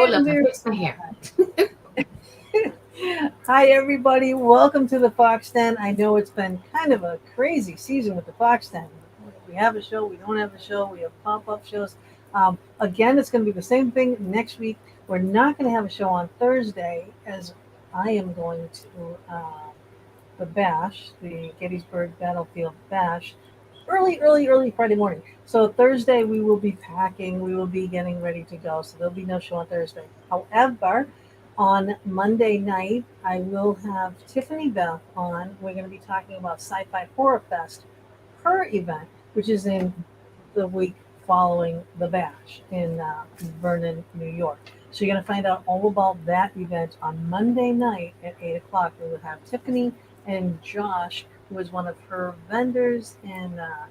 Oh, look, I fixed my hair. Hi, everybody. Welcome to the Fox Den. I know it's been kind of a crazy season with the Fox Den. We have a show, we don't have a show, we have pop up shows. Again, it's going to be the same thing next week. We're not going to have a show on Thursday as I am going to the Bash, the Gettysburg Battlefield Bash, early Friday morning. So Thursday we will be packing, we will be getting ready to go. So there'll be no show on Thursday. However, on Monday night, I will have Tiffany Beth on. We're going to be talking about Sci-Fi Horror Fest, her event, which is in the week following the Bash in Vernon, New York. So you're going to find out all about that event on Monday night at 8 o'clock. We will have Tiffany and Josh, who is one of her vendors and a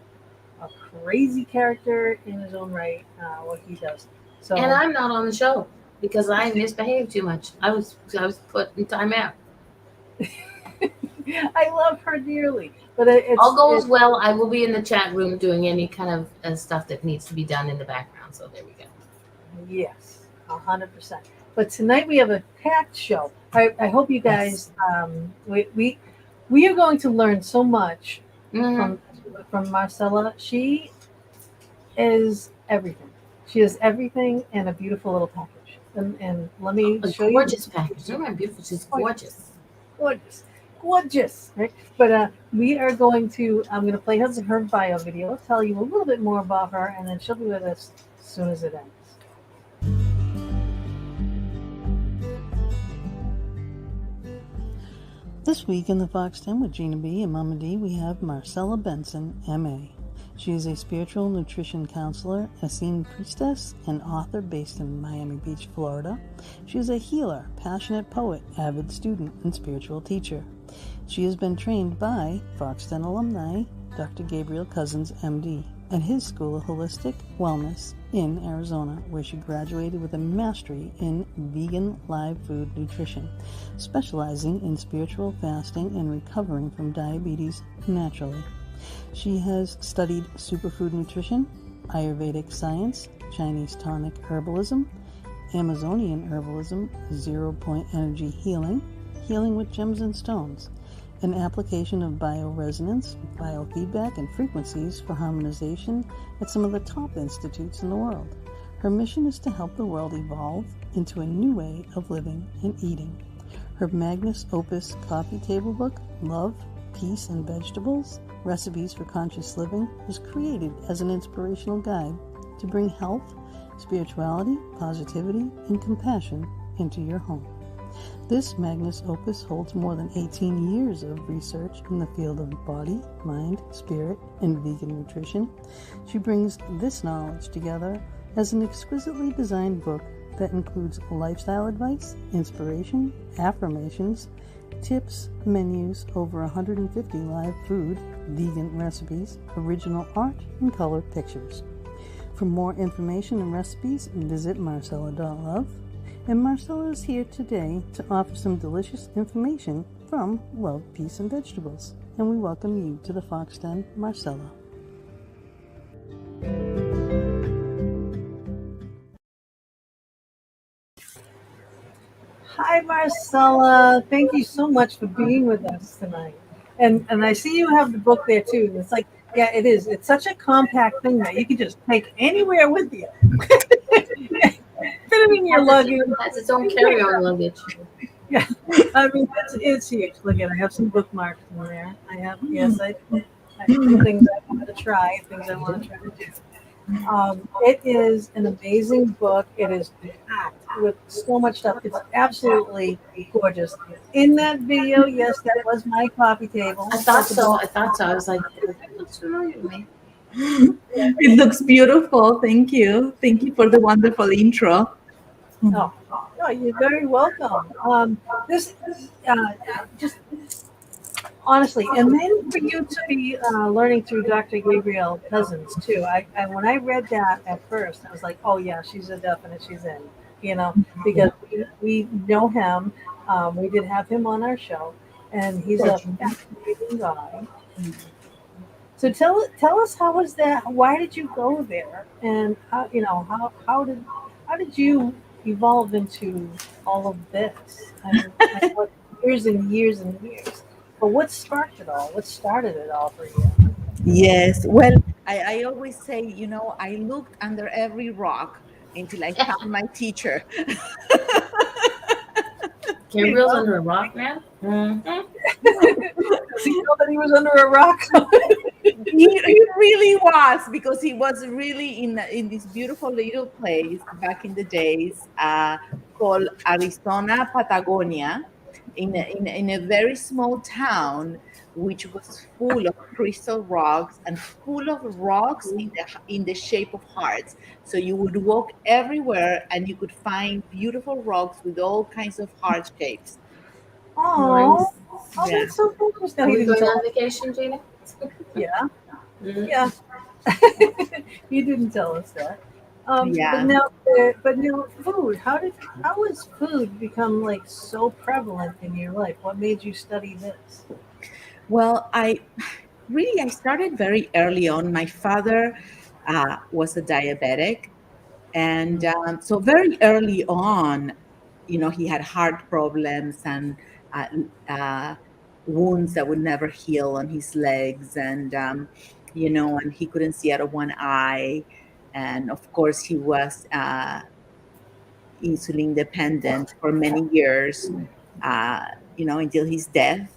crazy character in his own right, what he does. And So I'm not on the show because I misbehaved too much. I was put in timeout. I love her dearly, but All goes it's well. I will be in the chat room doing any kind of stuff that needs to be done in the background. So there we go. yes, 100%. But tonight we have a packed show. I hope you Yes. guys we are going to learn so much Mm-hmm. from Marcella. She is everything. She is everything in a beautiful little package. And let me A show you. gorgeous package. Oh my beautiful. She's Gorgeous, gorgeous. gorgeous, gorgeous. Right? But we are going to. I'm going to play her bio video, tell you a little bit more about her, and then she'll be with us as soon as it ends. This week in the Fox 10 with Gina B and Mama D, we have Marcela Benson, M.A. She is a spiritual nutrition counselor, Essene priestess, and author based in Miami Beach, Florida. She is a healer, passionate poet, avid student, and spiritual teacher. She has been trained by Fox 10 alumni Dr. Gabriel Cousins, M.D., at his School of Holistic Wellness in Arizona, where she graduated with a mastery in vegan live food nutrition, specializing in spiritual fasting and recovering from diabetes naturally. She has studied superfood nutrition, Ayurvedic science, Chinese tonic herbalism, Amazonian herbalism, zero-point energy healing, healing with gems and stones, an application of bioresonance, biofeedback, and frequencies for harmonization at some of the top institutes in the world. Her mission is to help the world evolve into a new way of living and eating. Her magnus opus coffee table book, Love, Peace, and Vegetables, Recipes for Conscious Living, was created as an inspirational guide to bring health, spirituality, positivity, and compassion into your home. This magnus opus holds more than 18 years of research in the field of body, mind, spirit, and vegan nutrition. She brings this knowledge together as an exquisitely designed book that includes lifestyle advice, inspiration, affirmations, tips, menus, over 150 live food, vegan recipes, original art, and color pictures. For more information and recipes, visit marcella.love. And Marcella is here today to offer some delicious information from Love, Peace, and Vegetables. And we welcome you to the Fox Den, Marcella. Hi, Marcella. Thank you so much for being with us tonight. And I see you have the book there too. It's like, yeah, it is. It's such a compact thing that you can just take anywhere with you. Fit it in your Has its, luggage. has its own carry-on luggage. Yeah, I mean it's huge. Look at, I have some bookmarks in there. I have, yes, I have some things I want to try, things I want to try to do. It is an amazing book. It is packed with so much stuff. It's absolutely gorgeous. In that video, yes, that was my coffee table. I thought That's so. about I thought so. I was like, that looks familiar to me. It looks beautiful. Thank you. Thank you for the wonderful intro. oh, no, you're very welcome. This just honestly, and then for you to be learning through Dr. Gabriel Cousins too. I when I read that at first, I was like, oh yeah, she's a definite, she's in. You know, because we know him. We did have him on our show, and he's a fascinating guy. So tell us, how was that? Why did you go there? And how, how did you evolve into all of this? I what years and years and years. But what sparked it all? What started it all for you? Yes. Well, I always say, I looked under every rock until I found my teacher. You Gabriel's know, under a rock now. Mm-hmm. Does he know that he was under a rock? he really was, because he was really in this beautiful little place back in the days, called Arizona, Patagonia, in a very small town, which was full of crystal rocks and full of rocks in the shape of hearts. So you would walk everywhere and you could find beautiful rocks with all kinds of heart shapes. Oh, Nice. oh, Yeah. that's so interesting. Are He we didn't going tell on us. vacation, Gina? Yeah, Mm-hmm. yeah. You didn't tell us that. But Yeah. now, food. How has food become like so prevalent in your life? What made you study this? Well, I started very early on. My father was a diabetic, and so very early on, he had heart problems and uh, uh, wounds that would never heal on his legs, and and he couldn't see out of one eye, and of course he was insulin dependent for many years, uh, until his death.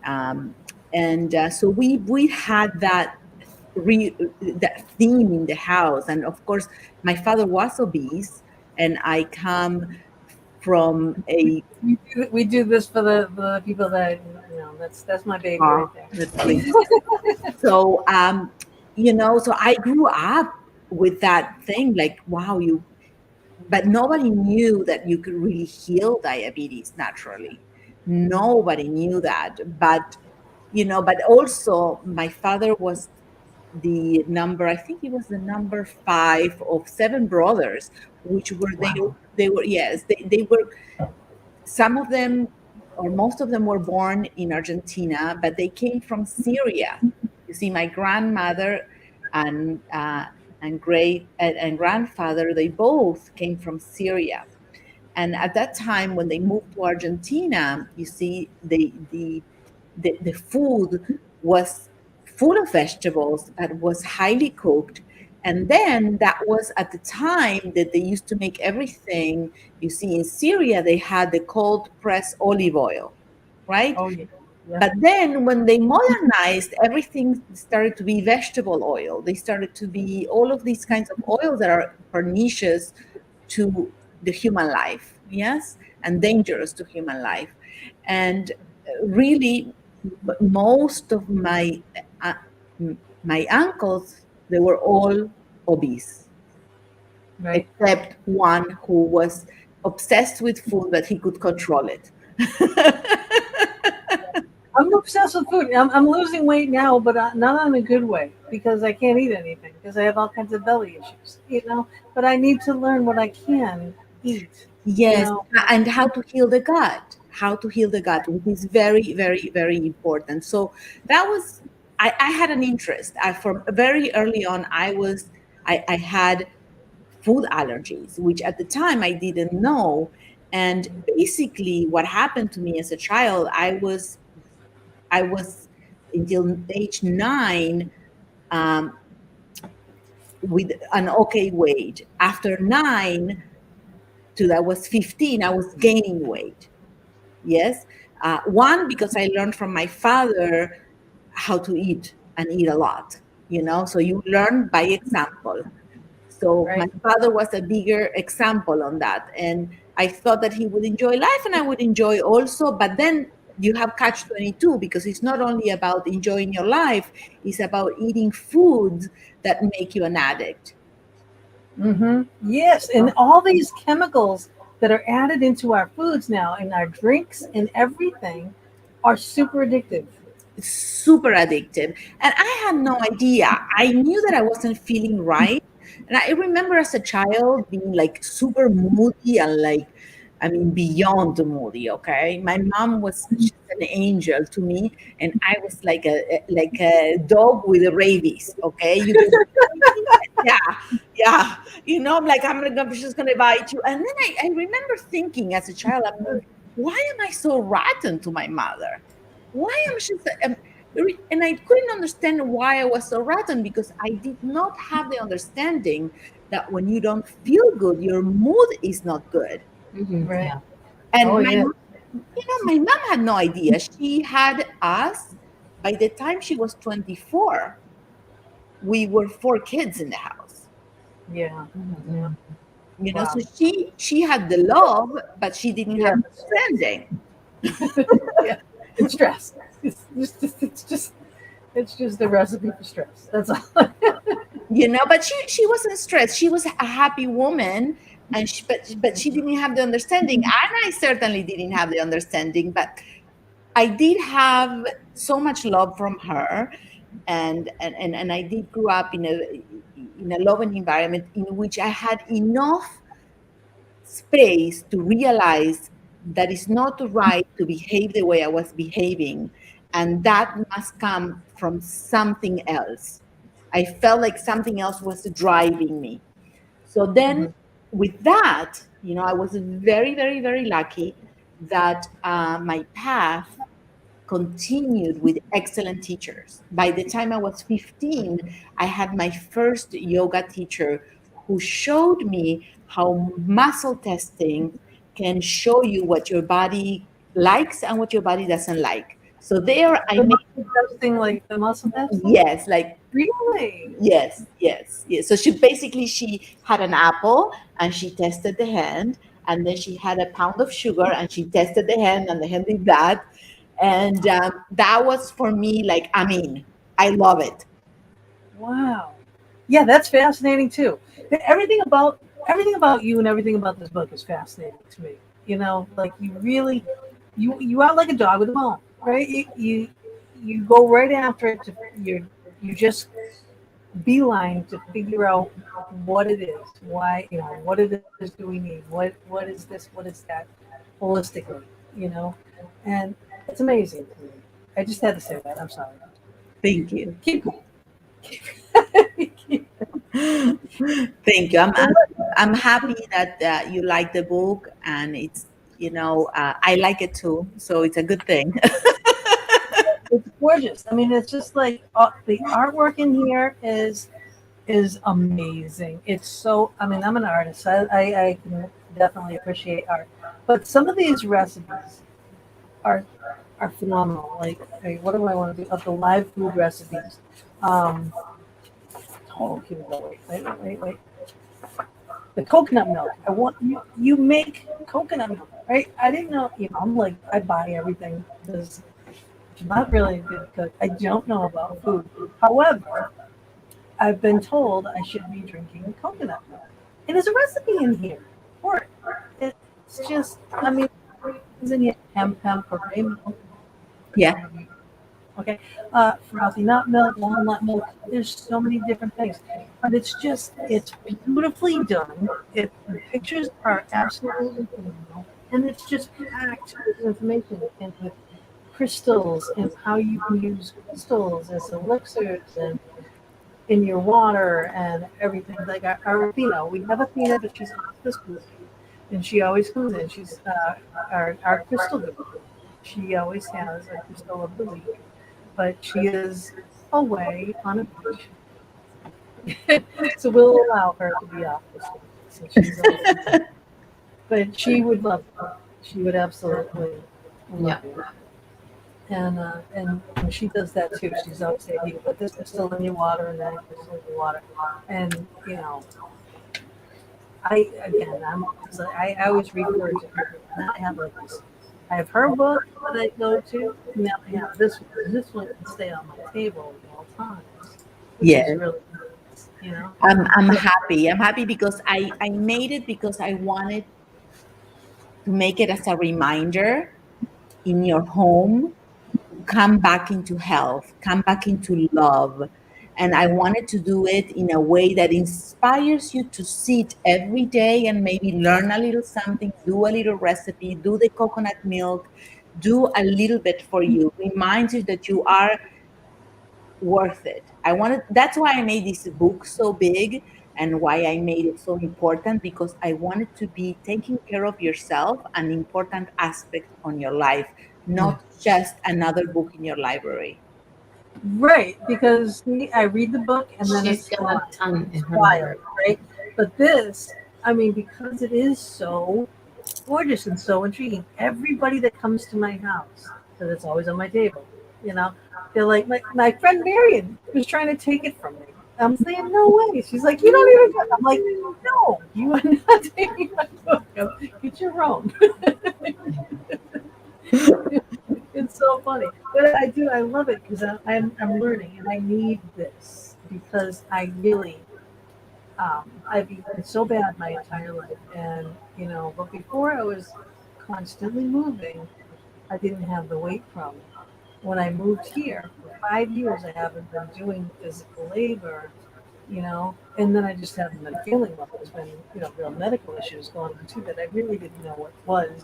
Um, and so we had that theme in the house. And of course, my father was obese, and I come from a We do this for the people that That's my baby oh, right there. that's sweet. So so I grew up with that thing, like, wow, but nobody knew that you could really heal diabetes naturally. Nobody knew that. But also my father was I think he was the number 5 of 7 brothers, which were Wow. they were, yes, they were, some of them, or most of them, were born in Argentina, but they came from Syria. You see, my grandmother and great and grandfather, they both came from Syria. And at that time, when they moved to Argentina, you see, the food was full of vegetables, but was highly cooked. And then that was at the time that they used to make everything. You see, in Syria, they had the cold pressed olive oil, right? Oh yeah. Yeah. But then when they modernized, everything started to be vegetable oil. They started to be all of these kinds of oils that are pernicious to the human life, yes, and dangerous to human life. And really, most of uh, my uncles, they were all obese, Right. except one who was obsessed with food, but he could control it. I'm obsessed with food. I'm losing weight now, but not in a good way because I can't eat anything because I have all kinds of belly issues. But I need to learn what I can eat. You Yes, know. and how to heal the gut, which is very, very, very important. So that was, I had an interest. From very early on, I had food allergies, which at the time I didn't know. And basically, what happened to me as a child, I was until age 9, um, with an okay weight. After 9 till I was 15, I was gaining weight. Yes. One, because I learned from my father how to eat and eat a lot, so you learn by example. So my Right. father was a bigger example on that. And I thought that he would enjoy life and I would enjoy also. But then you have catch 22, because it's not only about enjoying your life, it's about eating foods that make you an addict. Yes, and all these chemicals that are added into our foods now, in our drinks and everything, are super addictive. Super addictive. And I had no idea. I knew that I wasn't feeling right. And I remember as a child being like super moody and like, I mean, beyond moody. Okay. My mom was just an angel to me. And I was like a dog with rabies. Okay. You could Yeah, yeah. I'm like, she's gonna bite you. And then I remember thinking as a child, why am I so rotten to my mother? Why am she so, and I couldn't understand why I was so rotten, because I did not have the understanding that when you don't feel good, your mood is not good. Mm-hmm. Right. Yeah. And Oh yeah. my mom had no idea. She had us. By the time she was 24, we were four kids in the house. Yeah. Yeah. Mm-hmm. So Wow. she had the love, but she didn't Yeah. have The understanding. stress. Yeah. It's stress. It's just a recipe for stress. That's all. But she wasn't stressed. She was a happy woman, and but she didn't have the understanding, and I certainly didn't have the understanding. But I did have so much love from her, and I did grow up in a loving environment in which I had enough space to realize that it's not right to behave the way I was behaving, and that must come from something else. I felt like something else was driving me. So then, Mhm. with that, I was very, very, very lucky that my path continued with excellent teachers. By the time I was 15, I had my first yoga teacher who showed me how muscle testing can show you what your body likes and what your body doesn't like. So there I The made, muscle testing, like the muscle testing. yes, like, Really? yes, yes, yes. So she had an apple and she tested the hand, and then she had a pound of sugar and she tested the hand, and the hand did that, and that was for me like, I mean, I love it. Wow. Yeah, that's fascinating too. Everything about you and everything about this book is fascinating to me. Like you really, you are like a dog with a bone, right? You go right after it. You just beeline to figure out what it is, why, what it is do we need, what is this, what is that, holistically, you know, and it's amazing to me. I just had to say that. I'm sorry. Thank you. Keep going. Thank you. I'm happy that you like the book, and it's I like it too, so it's a good thing. It's gorgeous. I mean, it's just like the artwork in here is amazing. It's so. I mean, I'm an artist. I can definitely appreciate art, but some of these recipes are are phenomenal. Like, hey, what do I want to do? Of the live food recipes. Um, oh, here we go. Wait. The coconut milk. I want you. You make coconut milk, right? I didn't know. I'm like, I buy everything because I'm not really a good cook. I don't know about food. However, I've been told I should be drinking coconut milk. And there's a recipe in here for it. It's just, I mean, it's in here hemp or milk. Yeah. Okay, frothy nut milk, walnut milk. There's so many different things, but it's beautifully done. The pictures are absolutely phenomenal, and it's just packed with information and with crystals and how you can use crystals as elixirs and in your water and everything. Like our Athena, we have Athena, but she's off this week, and she always comes in. She's our crystal guru. She always has a crystal of the week, but she is away on a beach. So we'll allow her to be off this week since she's away. But she would love it. She would absolutely love it. And she does that too. She's always saying, you put this crystal in your water and that crystal in your water. And, I always refer to her. Now I have like this. I have her book that I go to. Now I have this one. And this one can stay on my table at all times, which Yeah. is really nice. I'm happy. I'm happy because I made it because I wanted to make it as a reminder in your home, come back into health, come back into love. And I wanted to do it in a way that inspires you to sit every day and maybe learn a little something, do a little recipe, do the coconut milk, do a little bit for you, reminds you that you are worth it. I wanted, that's why I made this book so big and why I made it so important, because I wanted to be taking care of yourself, an important aspect on your life, not just another book in your library. Right, because I read the book and then She's it's got gone. a ton in It's her wild, library. right? But this, I mean, because it is so gorgeous and so intriguing, everybody that comes to my house, because it's always on my table, you know, they're like, my friend Marion was trying to take it from me. I'm saying, no way. She's like, you don't even. I'm like, no, you are not taking my book. Get your own. It's so funny, but I do. I love it because I'm learning, and I need this because I really I've eaten so bad my entire life, and but before I was constantly moving, I didn't have the weight problem. When I moved here for 5 years, I haven't been doing physical labor, and then I just haven't been feeling well. There's been, real medical issues going on too that I really didn't know what was.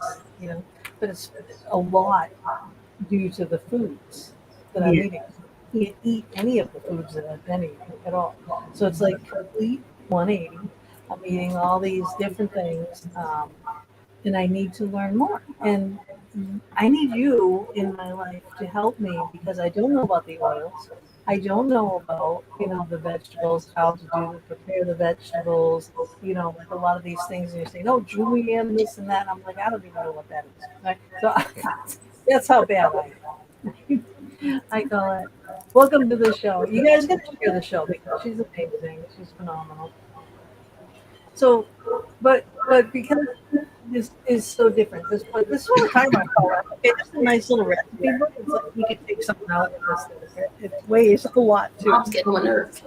But it's a lot due to the foods that I'm Yeah. eating. I can't eat any of the foods that I've been eating at all. So it's like complete 180. I'm eating all these different things, and I need to learn more. And I need you in my life to help me because I don't know about the oils. I don't know about the vegetables, how to prepare the vegetables. Like a lot of these things, and you're saying, "Oh, julienne, this and that." And I'm like, I don't even know what that is. Right? So that's how bad I am. I call it. Welcome to the show. You guys got to share the show because she's amazing. She's phenomenal. So, but because this is so different. This is what we're talking about. Okay, this is a nice little recipe book. It's like you could take something out of this thing. It weighs a lot too. Mom's getting on nerve.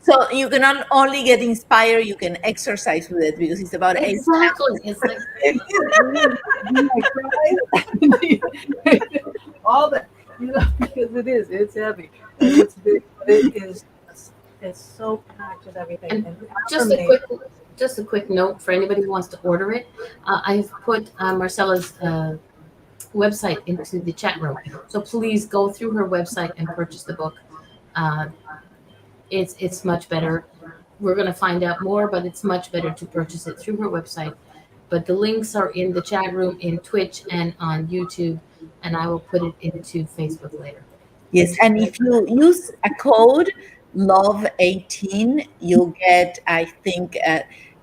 So you can not only get inspired, you can exercise with it because it's about 8 Exactly. It's like It is. All that, because it is. It's heavy and it's big. But it is. It's so packed with everything. And just a quick just a quick note for anybody who wants to order it. I've put Marcela's website into the chat room, so please go through her website and purchase the book. Uh, it's much better. We're going to find out more, but it's much better to purchase it through her website. But the links are in the chat room, in Twitch, and on YouTube, and I will put it into Facebook later. Yes, and if you use a code LOVE18, you'll get, I think,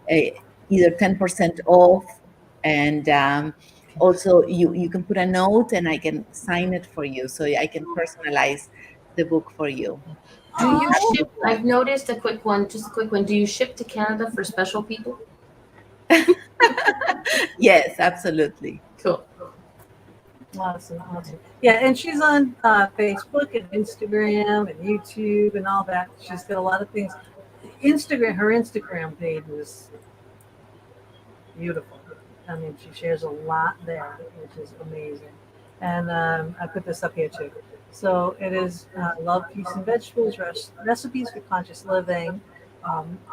either 10% off, and also you can put a note, and I can sign it for you, so I can personalize the book for you. Do you ship? I've noticed a quick one, just a quick one. Do you ship to Canada for special people? Yes, absolutely. Cool. Awesome. Yeah, and she's on Facebook and Instagram and YouTube and all that. She's got a lot of things. Her Instagram page is beautiful. I mean, she shares a lot there, which is amazing. And I put this up here too. So it is Love, Peace, and Vegetables, Recipes for Conscious Living.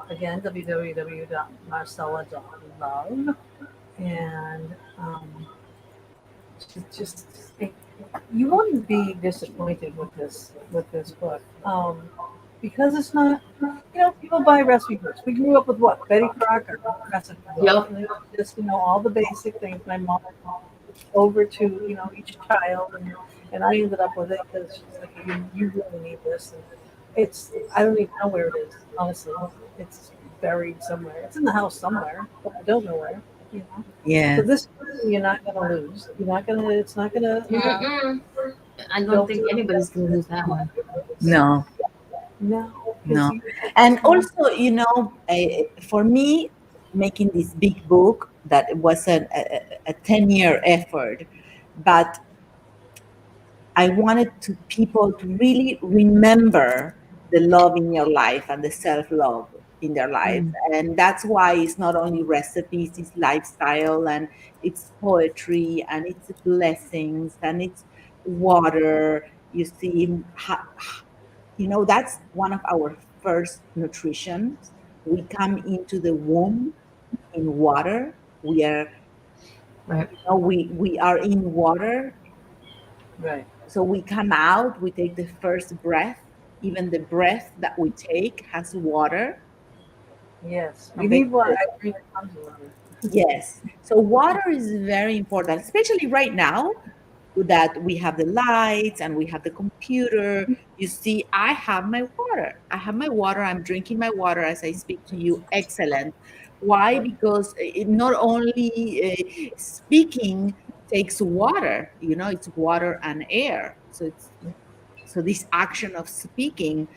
Again, www.marcella.love. And just you wouldn't be disappointed with this book. Because it's not, people buy recipe books. We grew up with what? Betty Crocker recipe books. Yep. Just, all the basic things. My mom over to, each child. And I ended up with it because she's like, you really need this. And I don't even know where it is, honestly. It's buried somewhere. It's in the house somewhere, but I don't know where. Yeah. So this you're not going to lose. You're not going to. It's not going to. I don't think anybody's going to lose that one. No. No. And also, for me, making this big book, that was a 10-year effort, but I wanted people to really remember the love in your life and the self-love in their life. And that's why it's not only recipes, it's lifestyle, and it's poetry, and it's blessings, and it's water. You see, that's one of our first nutrition. We come into the womb in water. We are, Right. we are in water. Right. So we come out, we take the first breath. Even the breath that we take has water. Yes, we Okay. need water. I drink tons of water. Yes. So water is very important, especially right now that we have the lights and we have the computer. You see, I have my water. I have my water. I'm drinking my water as I speak to you. Excellent. Why? Because it not only speaking takes water, it's water and air. So this action of speaking,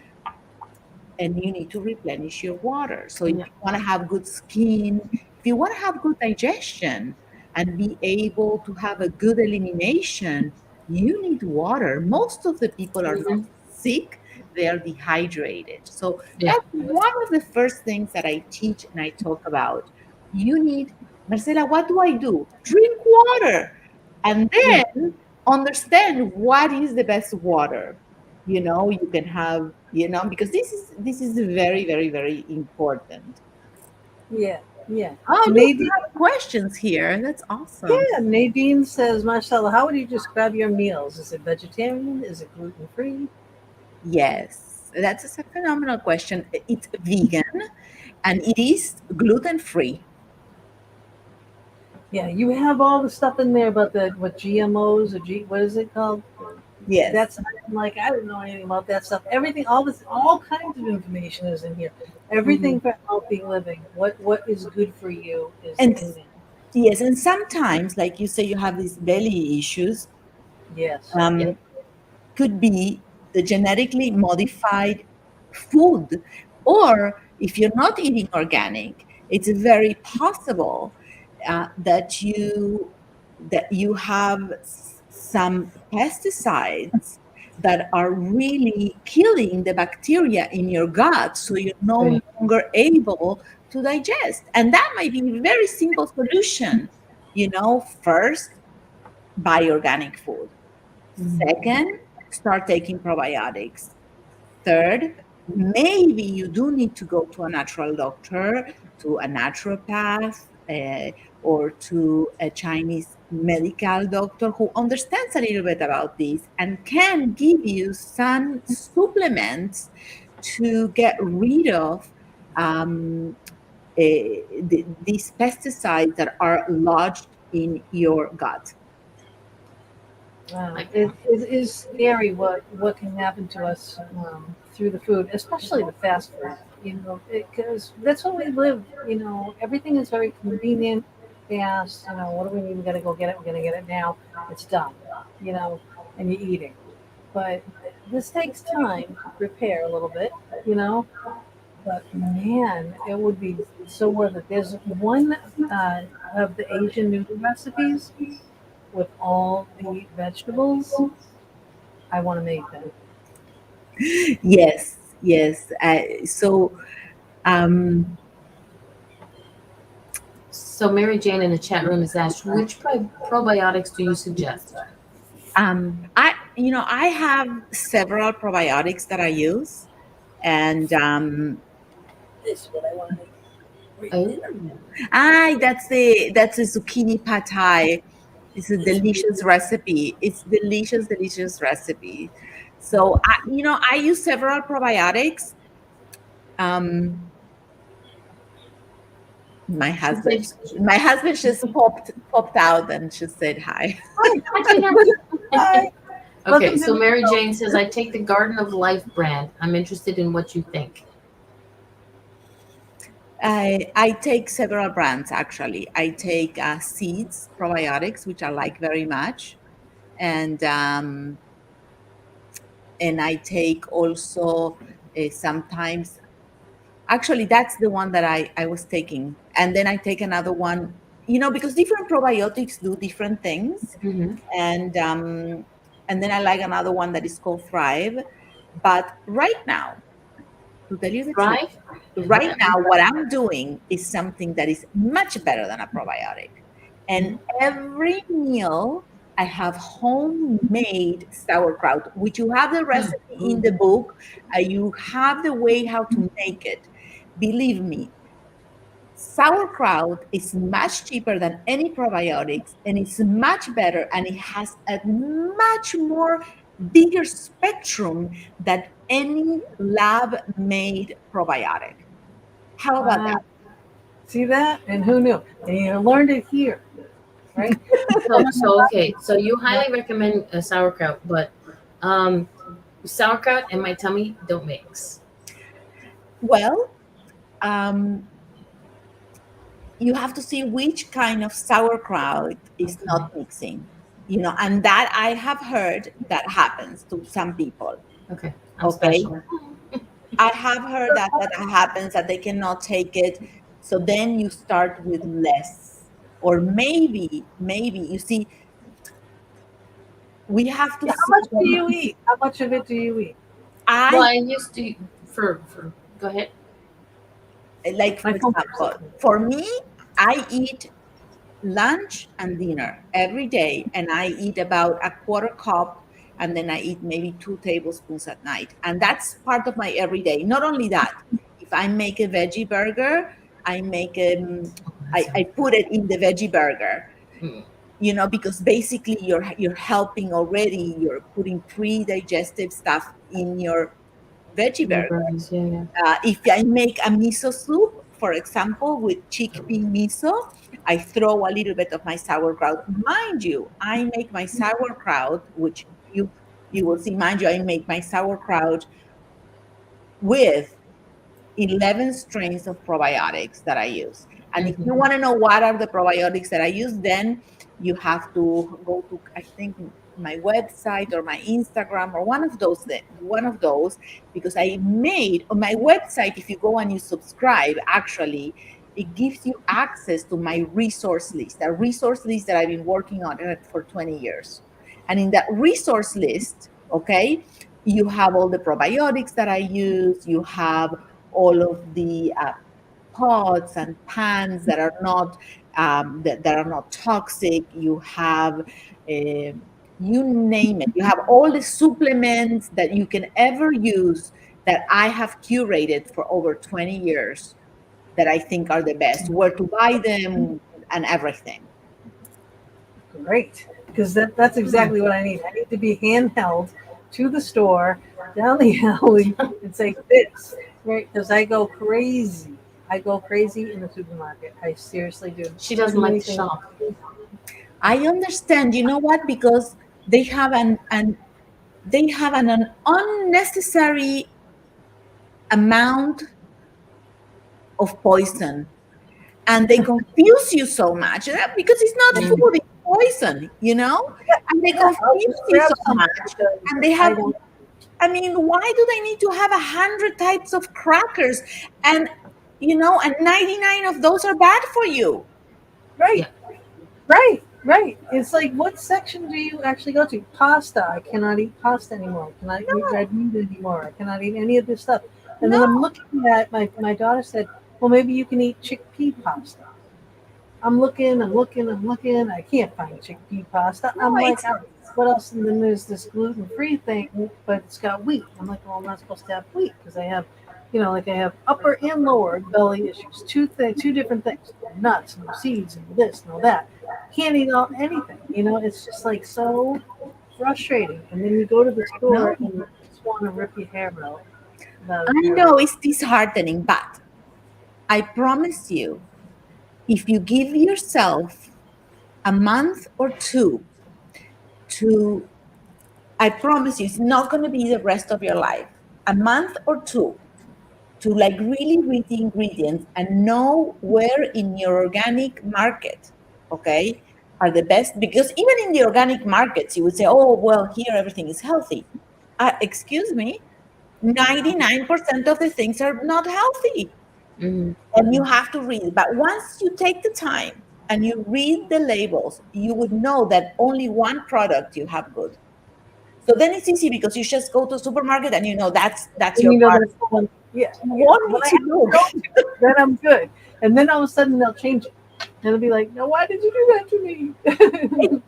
and you need to replenish your water. So if Yeah. you want to have good skin, if you want to have good digestion and be able to have a good elimination, you need water. Most of the people are not Mhm. sick, they are dehydrated. So Yeah. that's one of the first things that I teach and I talk about. You need, Marcela, what do I do? Drink water. And Yeah. then understand what is the best water. You can have, because this is very, very, very important. Yeah, yeah. Oh, look, we Nadine, have questions here. That's awesome. yeah, Nadine says, Marcella, how would you describe your meals? Is it vegetarian? Is it gluten free? Yes, that's a phenomenal question. It's vegan and it is gluten free. Yeah, you have all the stuff in there about the what GMOs or what is it called? Yes. That's I'm like I don't know anything about that stuff. Everything, all kinds of information is in here. Mhm. Everything for healthy living. What is good for you is And in there. yes, and sometimes, like you say, you have these belly issues. Yes. Yeah. Um, could be the genetically modified food. Or if you're not eating organic, it's very possible that you have some pesticides that are really killing the bacteria in your gut, so you're no Right. longer able to digest. And that might be a very simple solution. First, buy organic food. Mhm. Second, start taking probiotics. Third, maybe you do need to go to a natural doctor, to a naturopath, or to a Chinese medical doctor who understands a little bit about this and can give you some supplements to get rid of these pesticides that are lodged in your gut. Like, It is scary what can happen to us through the food, especially the fast food. Because that's what we live. Everything is very convenient, fast. What do we need? We got to go get it. We're gonna get it now. It's done. And you're eating. But this takes time to prepare a little bit. You know, but man, it would be so worth it. There's one of the Asian noodle recipes with all the vegetables. I want to make them. Yes, yes. So um, so Mary Jane in the chat room has asked, which probiotics do you suggest? I have several probiotics that I use, and This is what I want to make. Great Oh, dinner. that's the zucchini pad thai. It's a delicious recipe. It's delicious, delicious recipe. So I use several probiotics. Um, my she husband, said, my husband just popped out and just said hi. hi, Gina. Hi. Okay, Welcome to so the Mary show. Jane says, I take the Garden of Life brand. I'm interested in what you think. I take several brands actually. I take Seeds probiotics, which I like very much, and I take also sometimes. Actually, that's the one that I was taking, and then I take another one. Because different probiotics do different things, Hmm. and then I like another one that is called Thrive. But right now, to tell you the truth, Thrive? right now what I'm doing is something that is much better than a probiotic. And Mhm. every meal I have homemade sauerkraut, which you have the recipe in the Mm. book. You have the way how to make it. Believe me, sauerkraut is much cheaper than any probiotics, and it's much better, and it has a much more bigger spectrum than any lab-made probiotic. How about Wow. that? See that? And who knew? And you learned it here, right? So okay. So you highly recommend sauerkraut, but sauerkraut and my tummy don't mix. Well, um, you have to see which kind of sauerkraut is not mixing, and that I have heard that happens to some people. Okay, I'm Okay. special. I have heard that happens, that they cannot take it. So then you start with less. Or maybe, you see, we have to Yeah, how see. much do you eat? How much of it do you eat? Well, I I used to for go ahead. like, My for phone example, for me, I eat lunch and dinner every day, and I eat about a quarter cup, and then I eat maybe 2 tablespoons at night, and that's part of my everyday. Not only that, if I make a veggie burger, I make I put it in the veggie burger, Mm, because basically you're helping already. You're putting pre-digestive stuff in your veggie your burger. burgers, yeah, yeah. If I make a miso soup, for example, with chickpea miso, I throw a little bit of my sauerkraut. Mind you, I make my sauerkraut, which you will see. Mind you, I make my sauerkraut with 11 strains of probiotics that I use. And if you Mm-hmm. want to know what are the probiotics that I use, then you have to go to, I think, my website or my Instagram or one of those, because I made on my website, if you go and you subscribe, actually, it gives you access to my resource list, a resource list that I've been working on it for 20 years. And in that resource list, okay, you have all the probiotics that I use, you have all of the pots and pans that are not that are not toxic. You have you name it. You have all the supplements that you can ever use that I have curated for over 20 years, that I think are the best. Where to buy them and everything. great, because that's exactly what I need. I need to be handheld to the store down the alley and say this, right? Because I go crazy. I go crazy in the supermarket. I seriously do. She Too doesn't like many to things. shop. I understand. You know what? Because they have an unnecessary amount of poison, and they confuse you so much, because it's not Mm, food, it's poison, and they Yeah, I'll confuse just you grab so something much. because And they I have, don't. I mean, why do they need to have 100 types of crackers, and 99 of those are bad for you? Right, yeah. right, right. It's like, what section do you actually go to? Pasta. I cannot eat pasta anymore. I cannot eat red meat anymore. I cannot eat any of this stuff. And then No, I'm looking at my daughter said, well, maybe you can eat chickpea pasta. I'm looking. I can't find chickpea pasta. no, I'm like, it's "Oh, what else? And then there's this gluten-free thing, but it's got wheat. I'm like, well, I'm not supposed to have wheat because I have, like I have upper and lower belly issues. Two different things. Nuts and seeds and this and all that. Can't eat anything. It's just like so frustrating. And then you go to the store no. and you just want to rip your hair out about I your. know it's disheartening, but I promise you, if you give yourself a month or two to, I promise you, it's not going to be the rest of your life. A month or two to like really read the ingredients and know where in your organic market, okay, are the best. Because even in the organic markets, you would say, oh, well, here everything is healthy. Excuse me, 99% of the things are not healthy. Mm, And you have to read. But once you take the time and you read the labels, you would know that only one product you have good. So then it's easy, because you just go to the supermarket and that's And your part. that's the one. Yeah, You yeah. won't When need I to have to look. go to it, then I'm good. And then all of a sudden they'll change it. And it'll be like, no, why did you do that to me?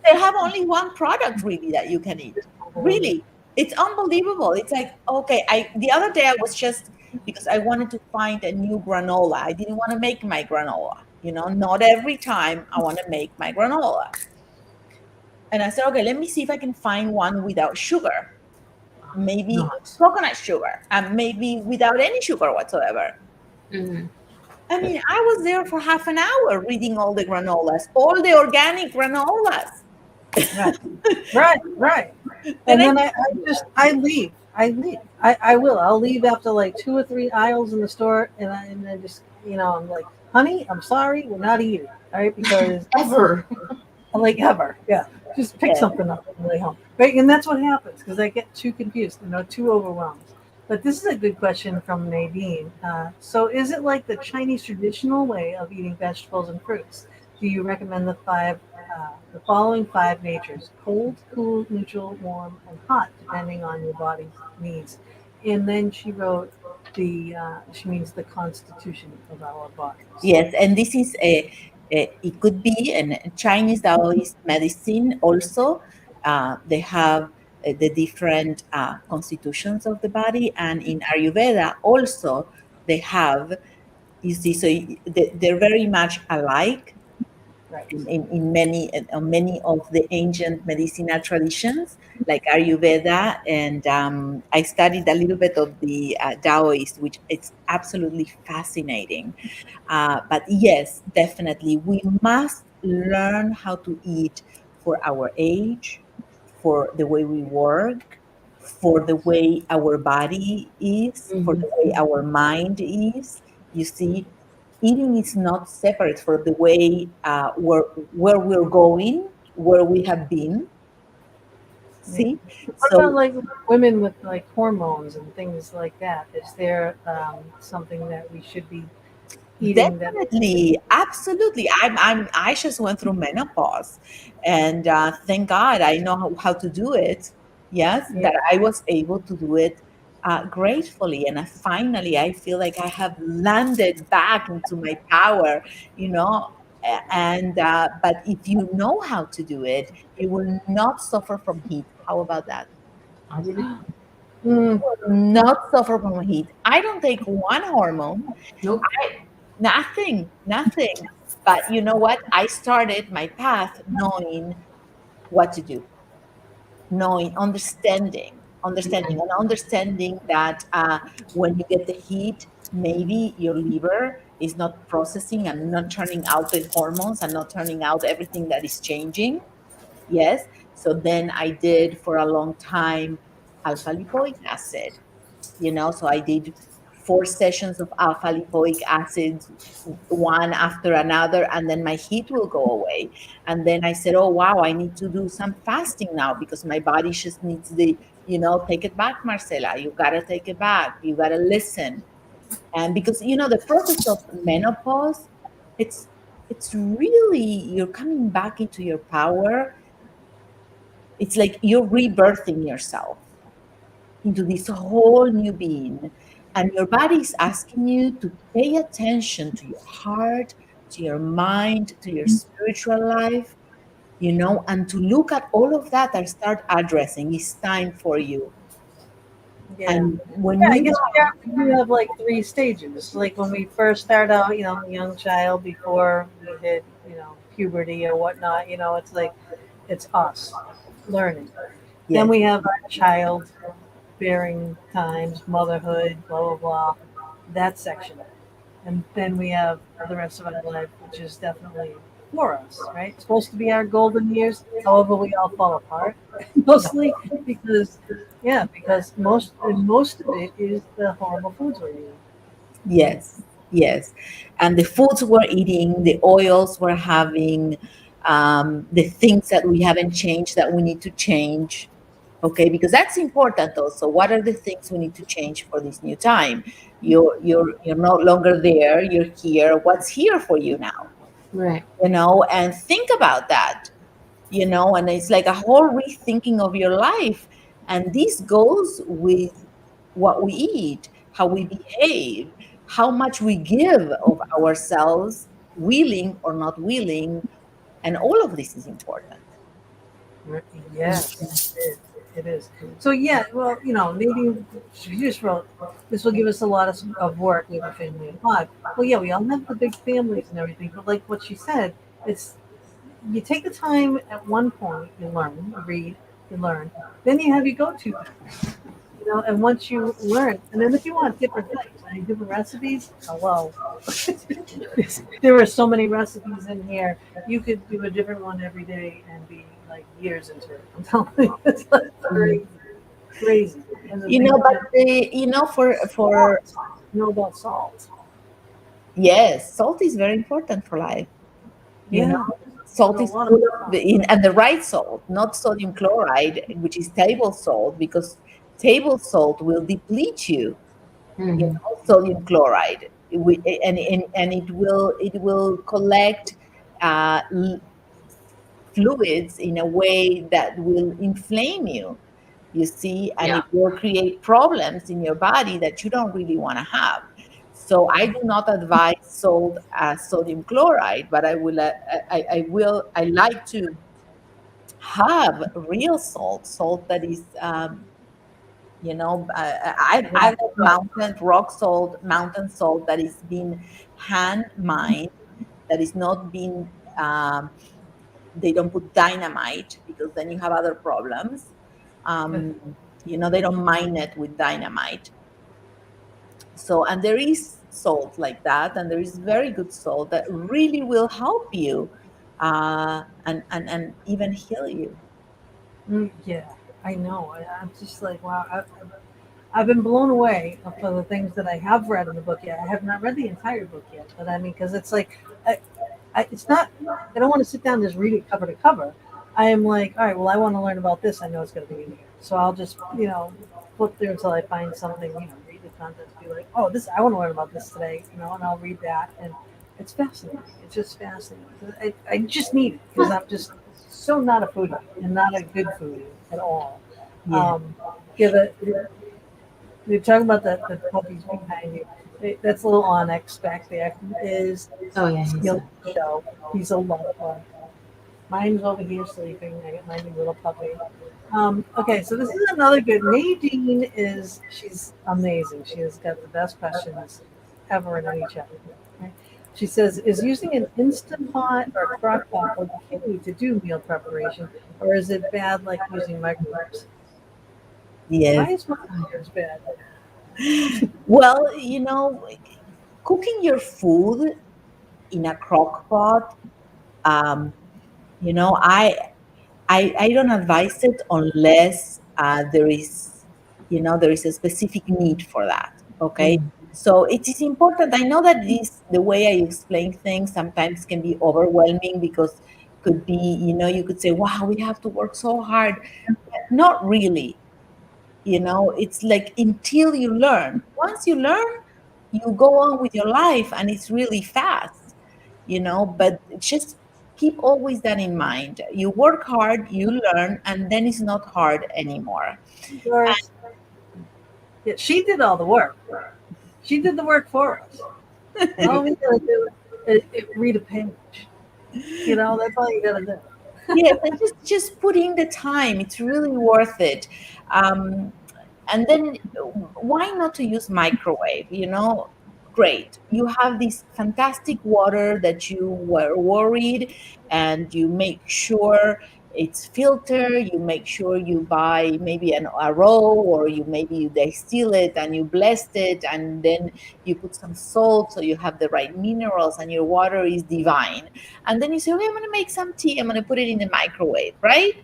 They have only one product really that you can eat. Really. It's unbelievable. It's like, okay, the other day I was just, because I wanted to find a new granola. I didn't want to make my granola. Not every time I want to make my granola. And I said, okay, let me see if I can find one without sugar. maybe Not. coconut sugar, and maybe without any sugar whatsoever. Mhm. I mean, I was there for half an hour reading all the granolas, all the organic granolas. Right, right. Then And I then I leave. I will. I'll leave after like 2 or 3 aisles in the store, and I just, I'm like, honey, I'm sorry, we're not eating. All right, because Ever. like ever, yeah. Just pick yeah. something up on the way home, right? And that's what happens because I get too confused, too overwhelmed. But this is a good question from Nadine. So, is it like the Chinese traditional way of eating vegetables and fruits? Do you recommend the following five natures: cold, cool, neutral, warm, and hot, depending on your body's needs? And then she wrote she means the constitution of our bodies. Yes, and this is it could be in Chinese Taoist medicine also. They have the different constitutions of the body, and in Ayurveda also they have. You see, so they're very much alike Right. in many of the ancient medicinal traditions, like Ayurveda, and I studied a little bit of the Taoist, which it's absolutely fascinating. But yes, definitely, we must learn how to eat for our age, for the way we work, for the way our body is, for Mhm. the way our mind is. You see, eating is not separate from the way where we're going, where we have been. Yeah. See, What about so like women with like hormones and things like that? Is there something that we should be eating that? definitely, absolutely. I just went through menopause, and thank God I know how to do it. Yes, Yeah, that I was able to do it gratefully, and finally I feel like I have landed back into my power. You know, and but if you know how to do it, you will not suffer from heat. How about that? I did it. mm, Not suffer from heat. I don't take one hormone. Nope. Nothing. But you know what? I started my path knowing what to do, knowing, understanding that when you get the heat, maybe your liver is not processing and not turning out the hormones and not turning out everything that is changing. Yes. So then I did for a long time alpha lipoic acid, so I did 4 sessions of alpha lipoic acid, one after another, and then my heat will go away. And then I said, oh wow, I need to do some fasting now because my body just needs take it back, Marcela. You gotta take it back. You gotta listen. And because the process of menopause, it's it's really, you're coming back into your power. It's like you're rebirthing yourself into this whole new being. And your body is asking you to pay attention to your heart, to your mind, to your spiritual life, and to look at all of that and start addressing. It's time for you. yeah. And when Yeah, I you guess we have like three stages. Like when we first start out, young child before we hit, puberty or whatnot, it's like it's us learning. Then yes, we have our child bearing times, motherhood, blah blah blah, that section. And then we have the rest of our life, which is definitely for us, right? It's supposed to be our golden years. However, we all fall apart, mostly because, yeah, because most of it is the horrible foods we're eating. yes. And the foods we're eating, the oils we're having, the things that we haven't changed that we need to change. Okay, because that's important also. What are the things we need to change for this new time? You're no longer there, you're here. What's here for you now? Right. And think about that. And it's like a whole rethinking of your life. And this goes with what we eat, how we behave, how much we give of ourselves, willing or not willing, and all of this is important. Right. Yes, it is. So yeah, well, maybe she just wrote, this will give us a lot of work with a family of five. Well, yeah, we all have the big families and everything, but like what she said, it's you take the time at one point, you learn, you read, you learn, then you have your go-to things. And once you learn, and then if you want different things, I mean, different recipes, hello. There are so many recipes in here. You could do a different one every day and be like years into it. I'm telling you, it's like crazy, crazy. And the things But that for salt, know about salt. yes, salt is very important for life. You know, Yeah, salt a is lot of full of and the right salt, not sodium chloride, which is table salt, because table salt will deplete you. Mhm. Sodium chloride, and it will collect uh, l- fluids in a way that will inflame you. You see, and Yeah. it will create problems in your body that you don't really want to have. So I do not advise salt as sodium chloride, but I like to have real salt that is, I rock have salt. rock salt, mountain salt that is being hand mined, that is not being, they don't put dynamite, because then you have other problems. Um, they don't mine it with dynamite. So, and there is salt like that, and there is very good salt that really will help you, and even heal you. Yeah, I know. I'm just like, wow. I've been blown away for the things that I have read in the book yet. I have not read the entire book yet, but I mean, because it's like, it's not. I don't want to sit down and just read it cover to cover. I am like, all right, well, I want to learn about this. I know it's going to be in here, so I'll just flip through until I find something. Read the contents, be like, oh, this I want to learn about this today. And I'll read that, and it's fascinating. It's just fascinating. I just need it because I'm just so not a foodie and not a good foodie at all. Yeah. Um, yeah, you're talking about the puppies behind you. That's a little Onyx back there. Is Oh yeah, he's stealing a. the show. He's a lover. Mine's over here sleeping. I got my new little puppy. Okay, so this is another good. Nadine she's amazing. She has got the best questions ever in any chat. Okay? She says, is using an instant pot or crock pot okay to do meal preparation, or is it bad like using microwaves? Yes. Why is microwaves bad? Well, cooking your food in a crock pot, um, you know, I don't advise it unless there is a specific need for that. Okay. Mm. So it is important. I know that the way I explain things sometimes can be overwhelming, because could be, you could say, wow, we have to work so hard. Not really. It's like, until you learn. Once you learn, you go on with your life, and it's really fast. But just keep always that in mind. You work hard, you learn, and then it's not hard anymore. Doris, yeah, she did all the work. She did the work for us. All we gotta do is read a page. That's all you gotta do. Yes, and just put in the time. It's really worth it. um, and then, why not to use microwave? Great, you have this fantastic water that you were worried, and you make sure it's filtered. You make sure you buy maybe a row, or you distill it and you bless it, and then you put some salt, so you have the right minerals, and your water is divine. And then you say, okay, I'm going to make some tea, I'm going to put it in the microwave, right?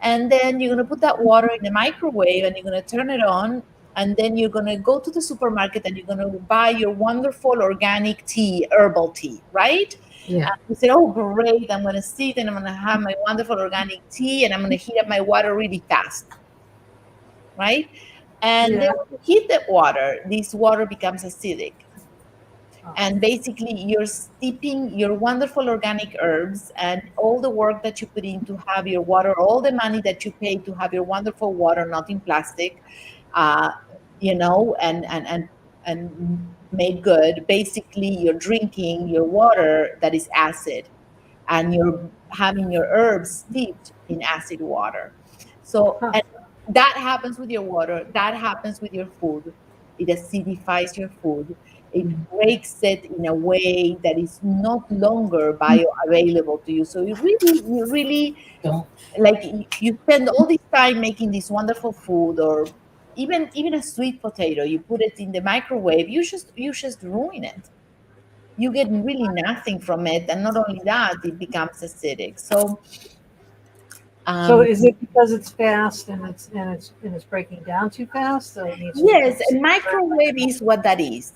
And then you're going to put that water in the microwave, and you're going to turn it on. And then you're going to go to the supermarket, and you're going to buy your wonderful organic tea, herbal tea, right? Yeah. And you say, oh, great, I'm going to sit and I'm going to have my wonderful organic tea, and I'm going to heat up my water really fast, right? And then Yeah. when you heat the water, this water becomes acidic. Oh, And basically, you're steeping your wonderful organic herbs, and all the work that you put in to have your water, all the money that you pay to have your wonderful water, not in plastic, uh, and made good. Basically, you're drinking your water that is acid, and you're having your herbs steeped in acid water. So, huh. and that happens with your water, that happens with your food. It acidifies your food. It breaks it in a way that is not longer bioavailable to you. So you really, Don't. like, you spend all this time making this wonderful food, or even a sweet potato, you put it in the microwave, you just ruin it. You get really nothing from it, and not only that, it becomes acidic. So So um, is it because it's fast and it's breaking down too fast, so it needs to yes, a microwave is what that is.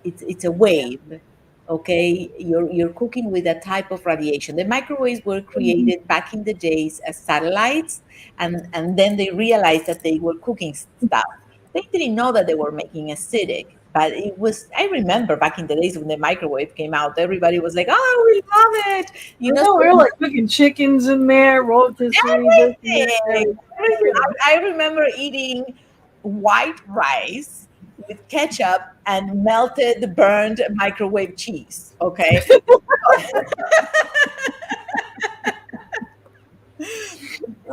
It's a wave. Okay, you're cooking with a type of radiation. The microwaves were created back in the days as satellites, and then they realized that they were cooking stuff. They didn't know that they were making acidic, but it was. I remember back in the days when the microwave came out, everybody was like, "Oh, we love it!" You I know, know so we were like cooking chickens in there, rotisserie, this and that, everything. everything. I remember eating white rice with ketchup and melted burned microwave cheese. Okay. So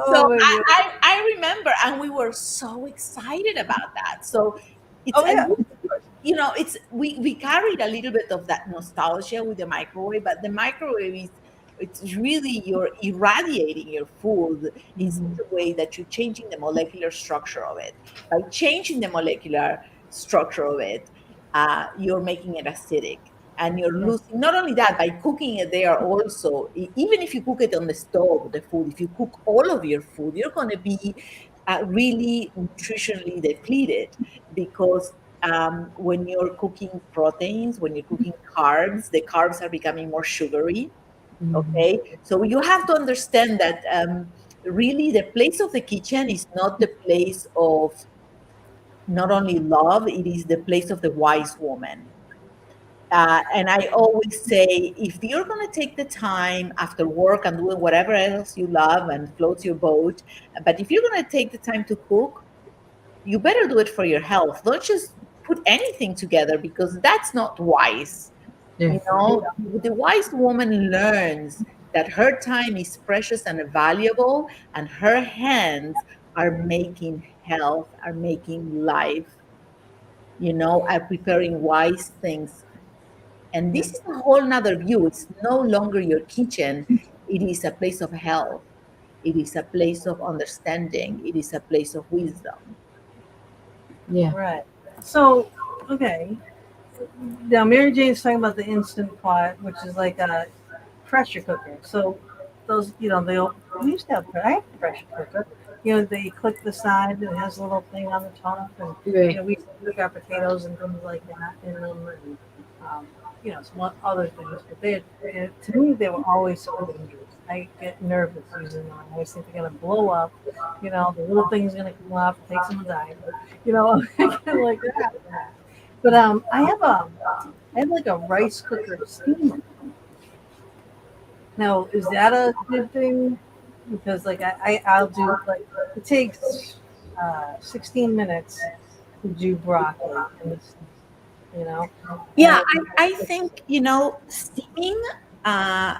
Oh my god! I remember, and we were so excited about that. So it's Oh a yeah. little, it's we carried a little bit of that nostalgia with the microwave, but the microwave is, it's really, you're irradiating your food in such Mhm. a way that you're changing the molecular structure of it. By changing the molecular structure of it, you're making it acidic, and you're losing, not only that, by cooking it there also, even if you cook it on the stove, the food, if you cook all of your food, you're going to be really nutritionally depleted, because when you're cooking proteins, when you're cooking carbs, the carbs are becoming more sugary. Mhm. Okay, so you have to understand that really the place of the kitchen is not the place of not only love, it is the place of the wise woman. And I always say, if you're going to take the time after work and doing whatever else you love and floats your boat, but if you're going to take the time to cook, you better do it for your health. Don't just put anything together, because that's not wise. Yeah. You know, the wise woman learns that her time is precious and valuable, and her hands are making health, are making life, are preparing wise things. And Yeah. this is a whole nother view. It's no longer your kitchen, it is a place of health, it is a place of understanding, it is a place of wisdom. Yeah. Right. So okay. Now Mary Jane's talking about the instant pot, which is like a pressure cooker. So those, we used to have, I have a pressure cooker. They click the side and it has a little thing on the top, and Right. we used to cook our potatoes and things like that in them, and some other things. But to me, they were always so dangerous. I get nervous using them. I always think they're gonna blow up. The little thing's gonna come off, take someone's eye. But, kind of like that. But I have like a rice cooker steamer. Now, is that a good thing? Because like I'll do like it takes 16 minutes to do broccoli, and you know, Yeah, and I think, steaming, uh,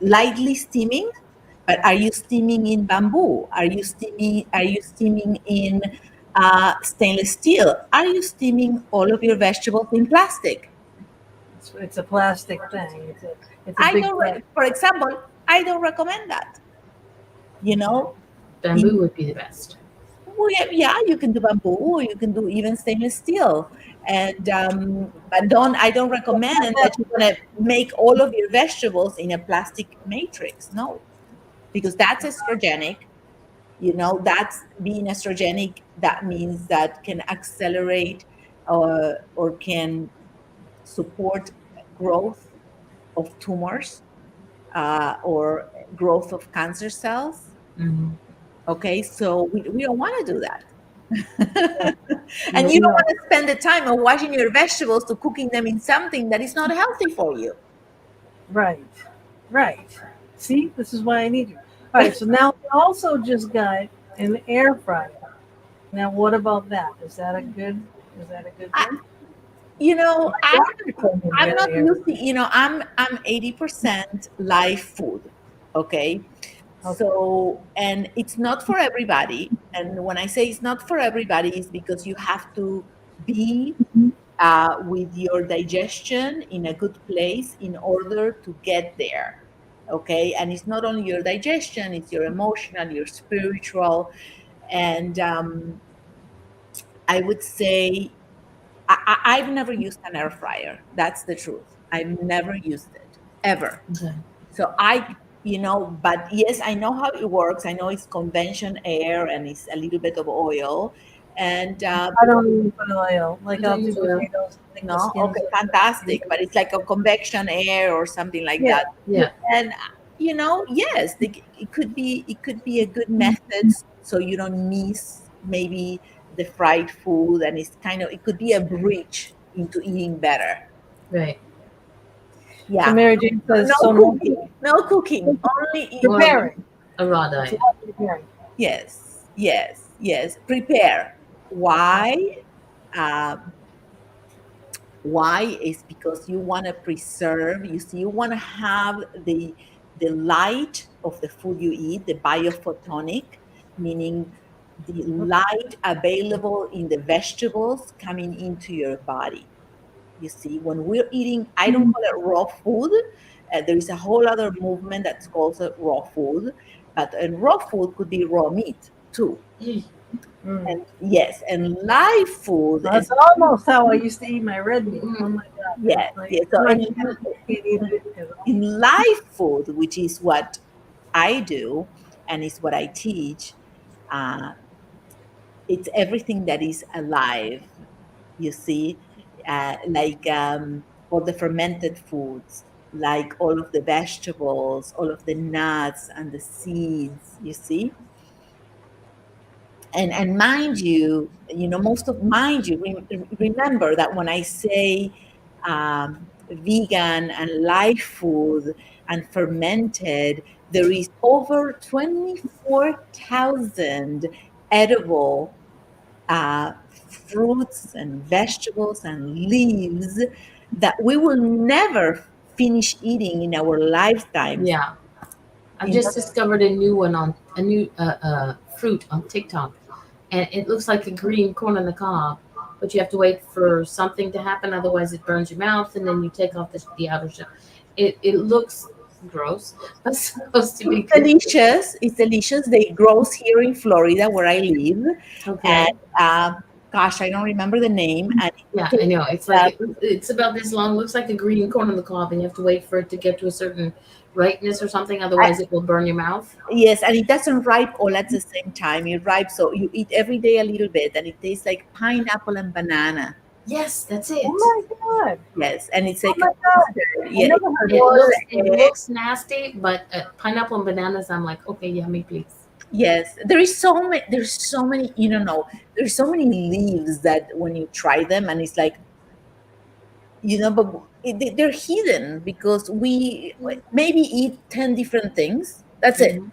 lightly steaming, but are you steaming in bamboo? Are you steaming in stainless steel? Are you steaming all of your vegetables in plastic? it's a plastic thing. It's a I big don't, thing. for example, I don't recommend that. You know, Bamboo in, would be the best. well, yeah, you can do bamboo, or you can do even stainless steel, and but I don't recommend that you're gonna make all of your vegetables in a plastic matrix. No, because that's estrogenic. That's being estrogenic. That means that can accelerate or can support growth of tumors, or growth of cancer cells. Mhm. Okay, so we don't want to do that. And you don't No, want to spend the time of washing your vegetables to cooking them in something that is not healthy for you. right, right. See, this is why I need you. All right, so now we also just got an air fryer. Now, what about that? Is that a good? Is that a good I, thing? you know, My I'm daughter told me to I'm get an not air using, fryer. I'm 80% live food. Okay. Okay. So, and it's not for everybody. And when I say it's not for everybody, it's because you have to be with your digestion in a good place in order to get there. Okay. And it's not only your digestion, it's your emotional, your spiritual. And I would say I've never used an air fryer. That's the truth. I've never used it ever. Okay. So but yes, I know how it works. I know it's convention air and it's a little bit of oil. And I don't even put oil. Like I I'll don't do use oil. potatoes, take the no, skins okay, off. fantastic. But it's like a convection air or something like Yeah. that. Yeah. And yes, it could be a good method, so you don't miss maybe the fried food, and it could be a bridge into eating better. Right. So Yeah. Mary Jane says, No so cooking, no cooking, only eat. More of preparing. a raw It's diet. about preparing. Yes, yes, yes. Prepare. Why? Um, why is because you want to preserve. You see, you want to have the light of the food you eat, the biophotonic, meaning the light available in the vegetables coming into your body. You see, when we're eating, I don't call it raw food. There is a whole other movement that's called raw food, but raw food could be raw meat too. Mm. And yes, and live food, That's almost how I used to eat my red meat. Oh my God. yes, It's like, yes. So I can't eat it. in live food, which is what I do and is what I teach, uh, it's everything that is alive. You see, like all the fermented foods, like all of the vegetables, all of the nuts and the seeds. You see, and mind you, remember that when I say vegan and live food and fermented, there is over 24,000 edible fruits and vegetables and leaves that we will never finish eating in our lifetimes. Yeah. I've In- just discovered a new one on a new fruit on TikTok, and it looks like a green corn on the cob, but you have to wait for something to happen, otherwise it burns your mouth, and then you take off the outer shell. It looks gross, but it's supposed to be It's good. delicious. It's delicious. They grows here in Florida where I live. Okay. And gosh, I don't remember the name. And Yeah, I it know. It's like it's about this long. Looks like a green corn on the cob, and you have to wait for it to get to a certain ripeness or something. Otherwise, it will burn your mouth. yes, and it doesn't ripe all at the same time. It ripes, so you eat every day a little bit, and it tastes like pineapple and banana. Yes, that's it. Oh my God. Yes, and it's Oh like my God. I yeah, never heard It of boiled looks it egg. looks nasty, but pineapple and bananas. I'm like, okay, yummy, please. Yes, there is so many. There's so many. You don't know. There's so many leaves that when you try them, and it's like but they're hidden because we maybe eat 10 different things. That's it. Mhm.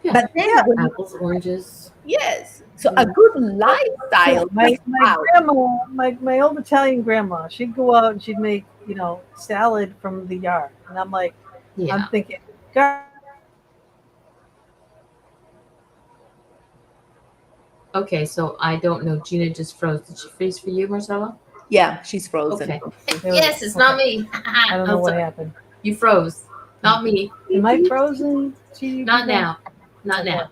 Yeah, But then Yeah. when apples, oranges. yes, so a good lifestyle. My Wow. grandma, my old Italian grandma, she'd go out and she'd make, salad from the yard. And I'm like, Yeah. I'm thinking, God, Okay, so I don't know. Gina just froze. Did she freeze for you, Marcella? Yeah, she's frozen. Okay. There we Yes, go. it's not Okay. me. I don't know I'm what sorry. happened. You froze. Not me. Am I frozen? Gee, Not now. Not Okay. now.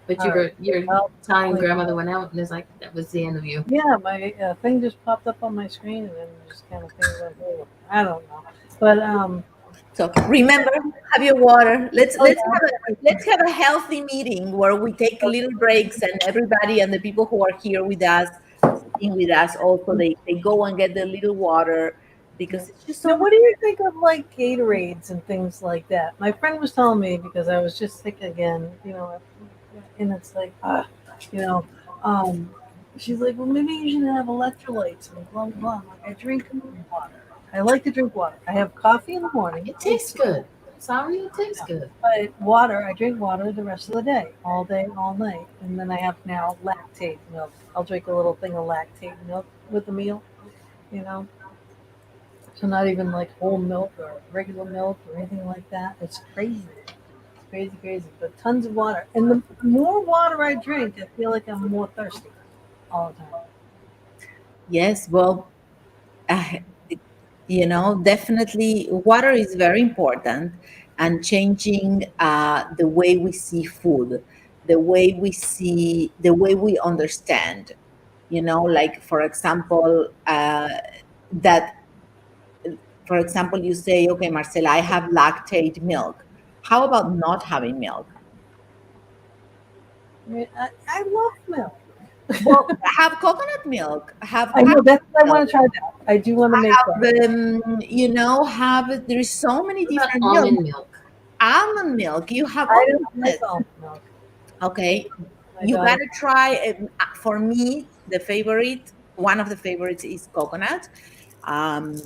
But All right. your Well, Italian wait. grandmother went out, and it's like that was the end of you. Yeah, my thing just popped up on my screen, and then just kind of things like, oh, I don't know. But So remember, have your water. Let's have a healthy meeting where we take little breaks, and everybody and the people who are here with us, sitting with us, also they go and get the little water because it's just so so. what do you think of like Gatorades and things like that? My friend was telling me because I was just sick again, and it's like, um, she's like, well, maybe you should have electrolytes and blah blah blah. I'm like, I drink water. I like to drink water. I have coffee in the morning. It tastes good. Sorry, it tastes good. But water, I drink water the rest of the day, all night. And then I have now lactate milk. I'll drink a little thing of lactate milk with the meal, you know. So not even like whole milk or regular milk or anything like that. It's crazy. It's crazy, crazy. But tons of water. And the more water I drink, I feel like I'm more thirsty all the time. Yes, well, uh, definitely water is very important, and changing the way we see food, the way we understand. Like for example, that for example, you say, okay, Marcela, I have lactate milk. How about not having milk? I mean, I love milk. Well, have coconut milk, have I know that's what I milk, want to try that. I do want to make that. have, there is so many What about different milk. almond milk? Almond milk, you have I all don't this. like almond milk. Okay, My you daughter. gotta try it. For me, one of the favorites is coconut. Um,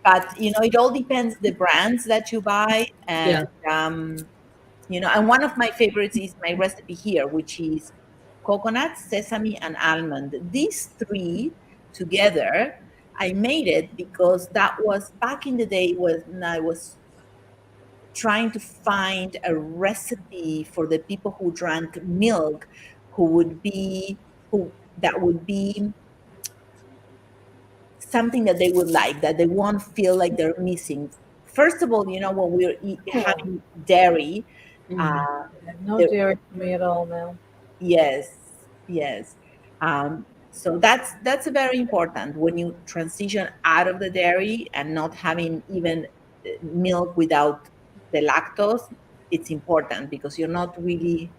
but it all depends the brands that you buy, and Yeah. and one of my favorites is my recipe here, which is coconut, sesame, and almond. These three together, I made it because that was back in the day when I was trying to find a recipe for the people who drank milk, who that would be something that they would like, that they won't feel like they're missing. First of all, when we're Oh, having dairy, Mhm. uh, no there, dairy for me at all now. yes, yes. So that's very important when you transition out of the dairy and not having even milk without the lactose. It's important because you're not really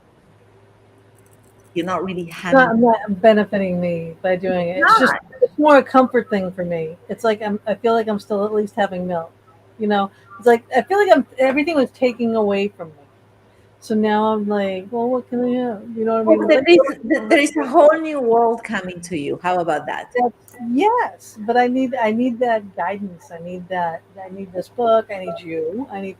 having. Not benefiting me by doing it. Not. It's more a comfort thing for me. It's like I feel like I'm still at least having milk. You know, it's like I feel like everything was taking away from me. So now I'm like, well, what can I have? You know what I Oh, mean? there is a whole new world coming to you. How about that? Yes, but I need that guidance. I need this book. I need you. I need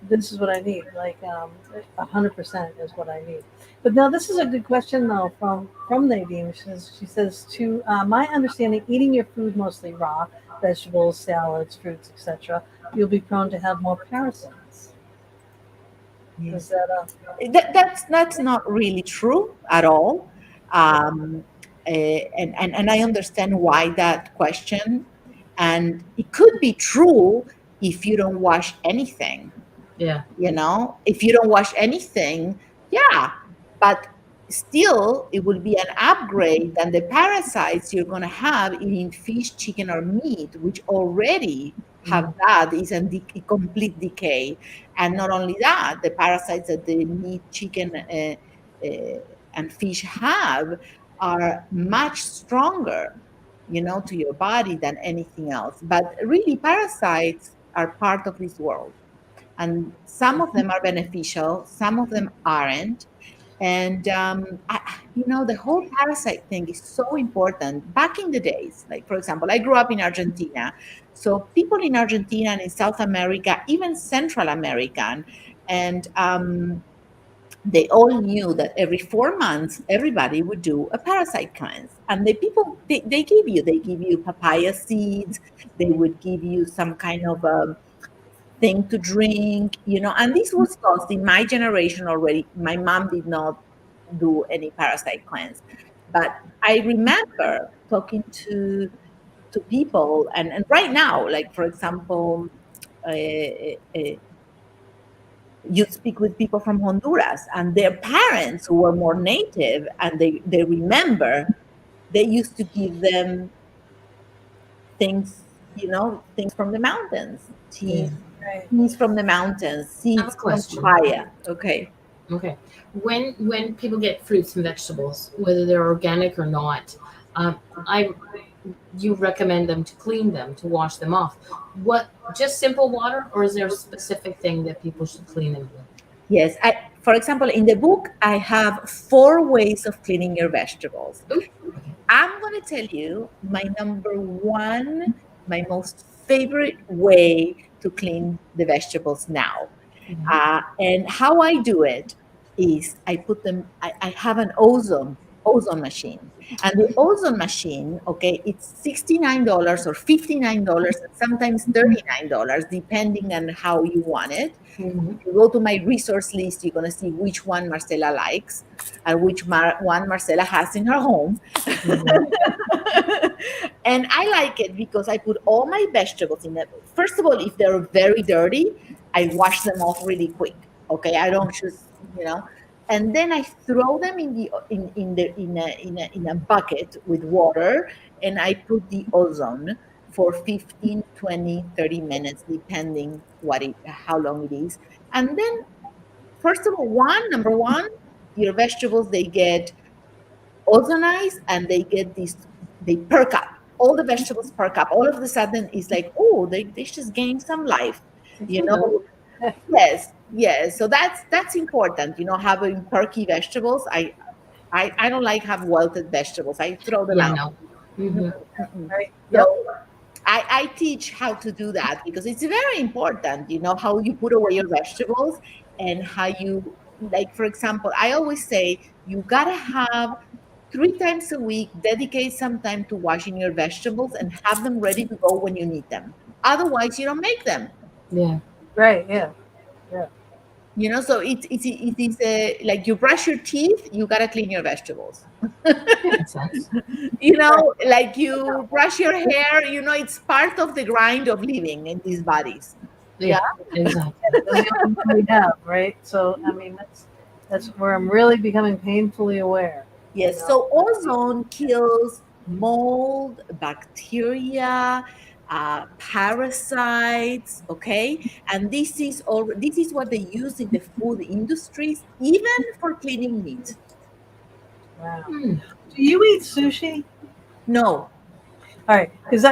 this is what I need. Like 100% is what I need. But now this is a good question though from Nadine. She says to my understanding, eating your food mostly raw, vegetables, salads, fruits, etc., you'll be prone to have more parasites. Is Yes. that That's not really true at all. Um, and I understand why that question. And it could be true if you don't wash anything. Yeah. If you don't wash anything, yeah, but still it will be an upgrade than the parasites you're going to have eating fish, chicken, or meat, which already have Mhm. that is a complete decay. And not only that, the parasites that the meat, chicken, and fish have are much stronger, to your body than anything else. But really, parasites are part of this world, and some of them are beneficial, some of them aren't. And the whole parasite thing is so important. Back in the days, like for example, I grew up in Argentina, so people in Argentina and in South America, even Central American, and they all knew that every 4 months everybody would do a parasite cleanse. And the people they give you papaya seeds, they would give you some kind of thing to drink, and this was caused in my generation already. My mom did not do any parasite cleanse, but I remember talking to people, and right now, like for example, uh, uh, you speak with people from Honduras and their parents who were more native, and they remember they used to give them things, things from the mountains, Yeah. right? teas from the mountains, I have a seeds from question. papaya. Okay. Okay. When people get fruits and vegetables, whether they're organic or not, um, I you recommend them to clean them, to wash them off. What, just simple water, or is there a specific thing that people should clean them with? Yes. For example, in the book, I have 4 ways of cleaning your vegetables. Ooh, I'm going to tell you my number one, my most favorite way to clean the vegetables now. okay. And how I do it is I put them, I have an ozone machine. And the ozone machine, okay, it's $69 or $59 and sometimes $39, depending on how you want it. Mhm. If you go to my resource list, you're going to see which one Marcela likes and which one Marcela has in her home. Mhm. And I like it because I put all my vegetables in it. First of all, if they're very dirty, I wash them off really quick. Okay, I don't just and then I throw them in a bucket with water, and I put the ozone for 15, 20, 30 minutes, depending how long it is. And then, first of all, number one, your vegetables, they get ozonized, and they perk up. All the vegetables perk up. All of a sudden, it's like, oh, they just gain some life, you know. Yes, yes. So that's important, having perky vegetables. I don't like have wilted vegetables. I throw them Yeah, out. no. Hmm. Mm-mm. Right. So Yep. I teach how to do that, because it's very important, how you put away your vegetables, and how you, like, for example, I always say you gotta have 3 times a week, dedicate some time to washing your vegetables and have them ready to go when you need them. Otherwise, you don't make them. Yeah. Right. Yeah. Yeah. So it is like you brush your teeth, you gotta clean your vegetables. Makes sense. Right. Like you brush your hair, it's part of the grind of living in these bodies. Yeah, Yeah. exactly. They're the only one we have, right? So I mean, that's where I'm really becoming painfully aware. You Yes. know. So ozone kills mold, bacteria, parasites. Okay, and this is what they use in the food industries, even for cleaning meat. Wow. Mm. Do you eat sushi? No. All right, because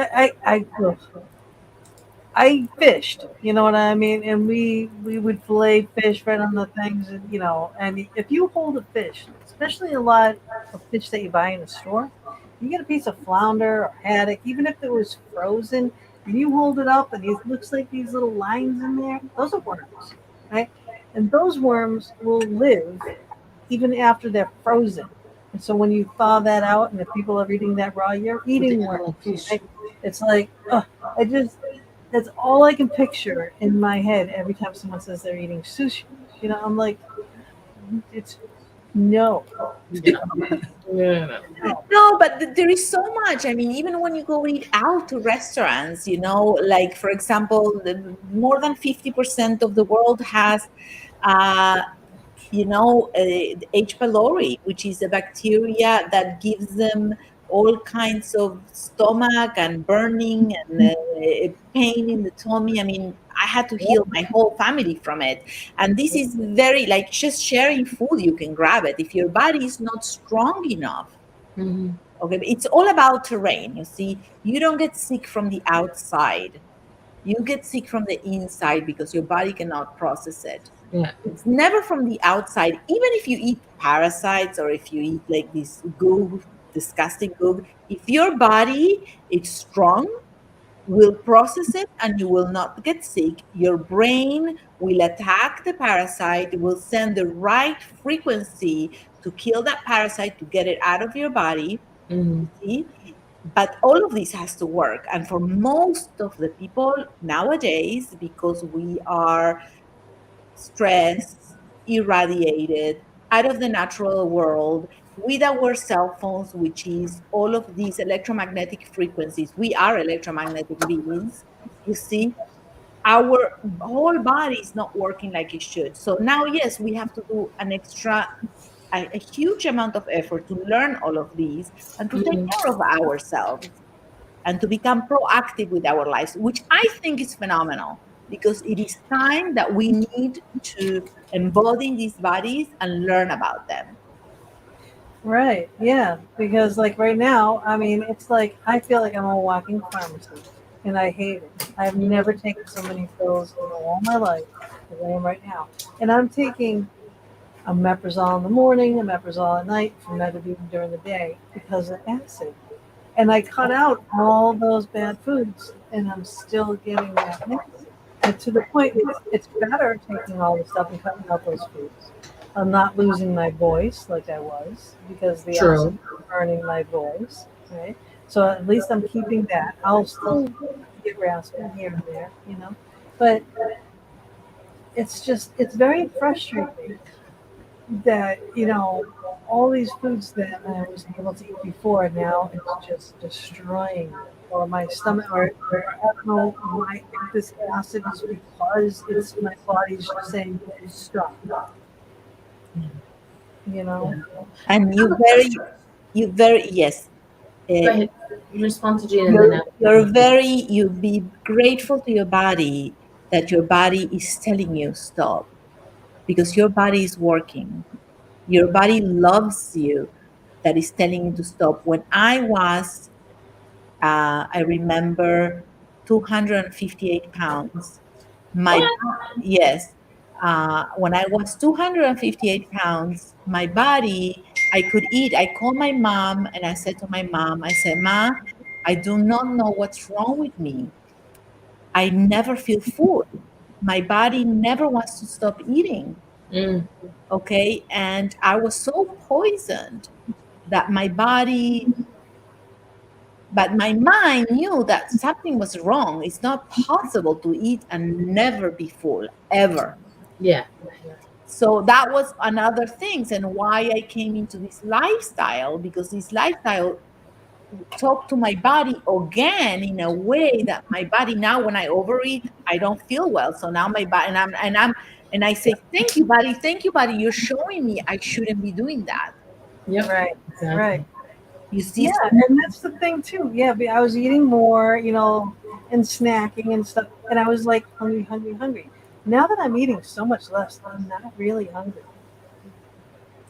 I fished, you know what I mean, and we would fillet fish right on the things, and and if you hold a fish, especially a lot of fish that you buy in the store, you get a piece of flounder or haddock, even if it was frozen, and you hold it up, and it looks like these little lines in there. Those are worms, right? And those worms will live even after they're frozen. And so when you thaw that out, and if people are eating that raw, you're eating Yeah, worms. like fish. Right? It's like, I just that's all I can picture in my head every time someone says they're eating sushi. I'm like, it's no, Yeah. Yeah. no. No, but there is so much. I mean, even when you go eat out to restaurants, like, for example, more than 50% of the world has, uh, H. pylori, which is a bacteria that gives them all kinds of stomach and burning and pain in the tummy. I mean, I had to heal my whole family from it. And this is very, like, just sharing food, you can grab it. If your body is not strong enough, Hmm. okay, it's all about terrain. You see, you don't get sick from the outside. You get sick from the inside because your body cannot process it. Yeah. It's never from the outside. Even if you eat parasites or if you eat like this goop, disgusting goop, if your body is strong, will process it and you will not get sick. Your brain will attack the parasite, will send the right frequency to kill that parasite to get it out of your body. Hmm. See? But all of this has to work. And for most of the people nowadays, because we are stressed, irradiated, out of the natural world, with our cell phones, which is all of these electromagnetic frequencies. We are electromagnetic beings, you see. Our whole body is not working like it should. So now, yes, we have to do a huge amount of effort to learn all of these and to take Hmm. care of ourselves and to become proactive with our lives, which I think is phenomenal, because it is time that we need to embody these bodies and learn about them. Right, yeah, because like right now, I mean, it's like I feel like I'm a walking pharmacy, and I hate it. I've never taken so many pills in all my life as I am right now, and I'm taking a omeprazole in the morning, omeprazole at night, famotidine during the day because of acid. And I cut out all those bad foods, and I'm still getting that mix. And to the point, it's better taking all the stuff and cutting out those foods. I'm not losing my voice like I was because the acid True. is burning my voice, right? So at least I'm keeping that. I'll still get raspy here and there. But it's very frustrating that all these foods that I was able to eat before now it's just destroying me. Or my stomach, or I don't know why I think this acid is because it's my body's just saying stop. you know. And I have a question. you very, yes. Go Uh, ahead. Respond to Gina and then you be grateful to your body that your body is telling you stop, because your body is working. Your body loves you, that is telling you to stop. When I was, I remember, 258 pounds. My what? Yes, when I was 258 pounds, my body, I could eat. I called my mom and I said to my mom, I said, "Ma, I do not know what's wrong with me. I never feel full. My body never wants to stop eating." Mm, Okay. And I was so poisoned that my body, but my mind knew that something was wrong. It's not possible to eat and never be full, ever. yeah. So that was another things, and why I came into this lifestyle, because this lifestyle talked to my body again in a way that my body, now when I overeat, I don't feel well. So now my body, and I say, thank you, body, you're showing me I shouldn't be doing that. Yep. Right, right. Exactly. You see, Yeah, so and that's the thing too. Yeah, I was eating more, and snacking and stuff, and I was like hungry, hungry, hungry. Now that I'm eating so much less, I'm not really hungry.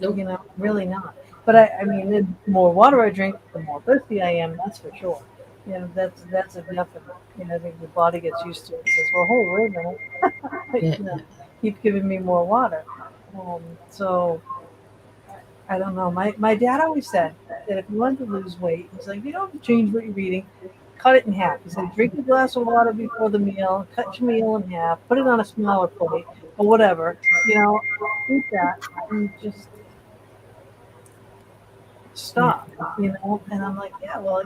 Nope. Really not. But I mean, the more water I drink, the more thirsty I am. That's for sure. That's a definite. I think the body gets used to it. It says, well, hey, wait a minute, Yeah. keep giving me more water. So I don't know. My dad always said that if you want to lose weight, he's like, you don't change what you're eating, cut it in half. He said, drink a glass of water before the meal, cut your meal in half, put it on a smaller plate or whatever. Eat that and just Yeah. stop. And I'm like, yeah, well,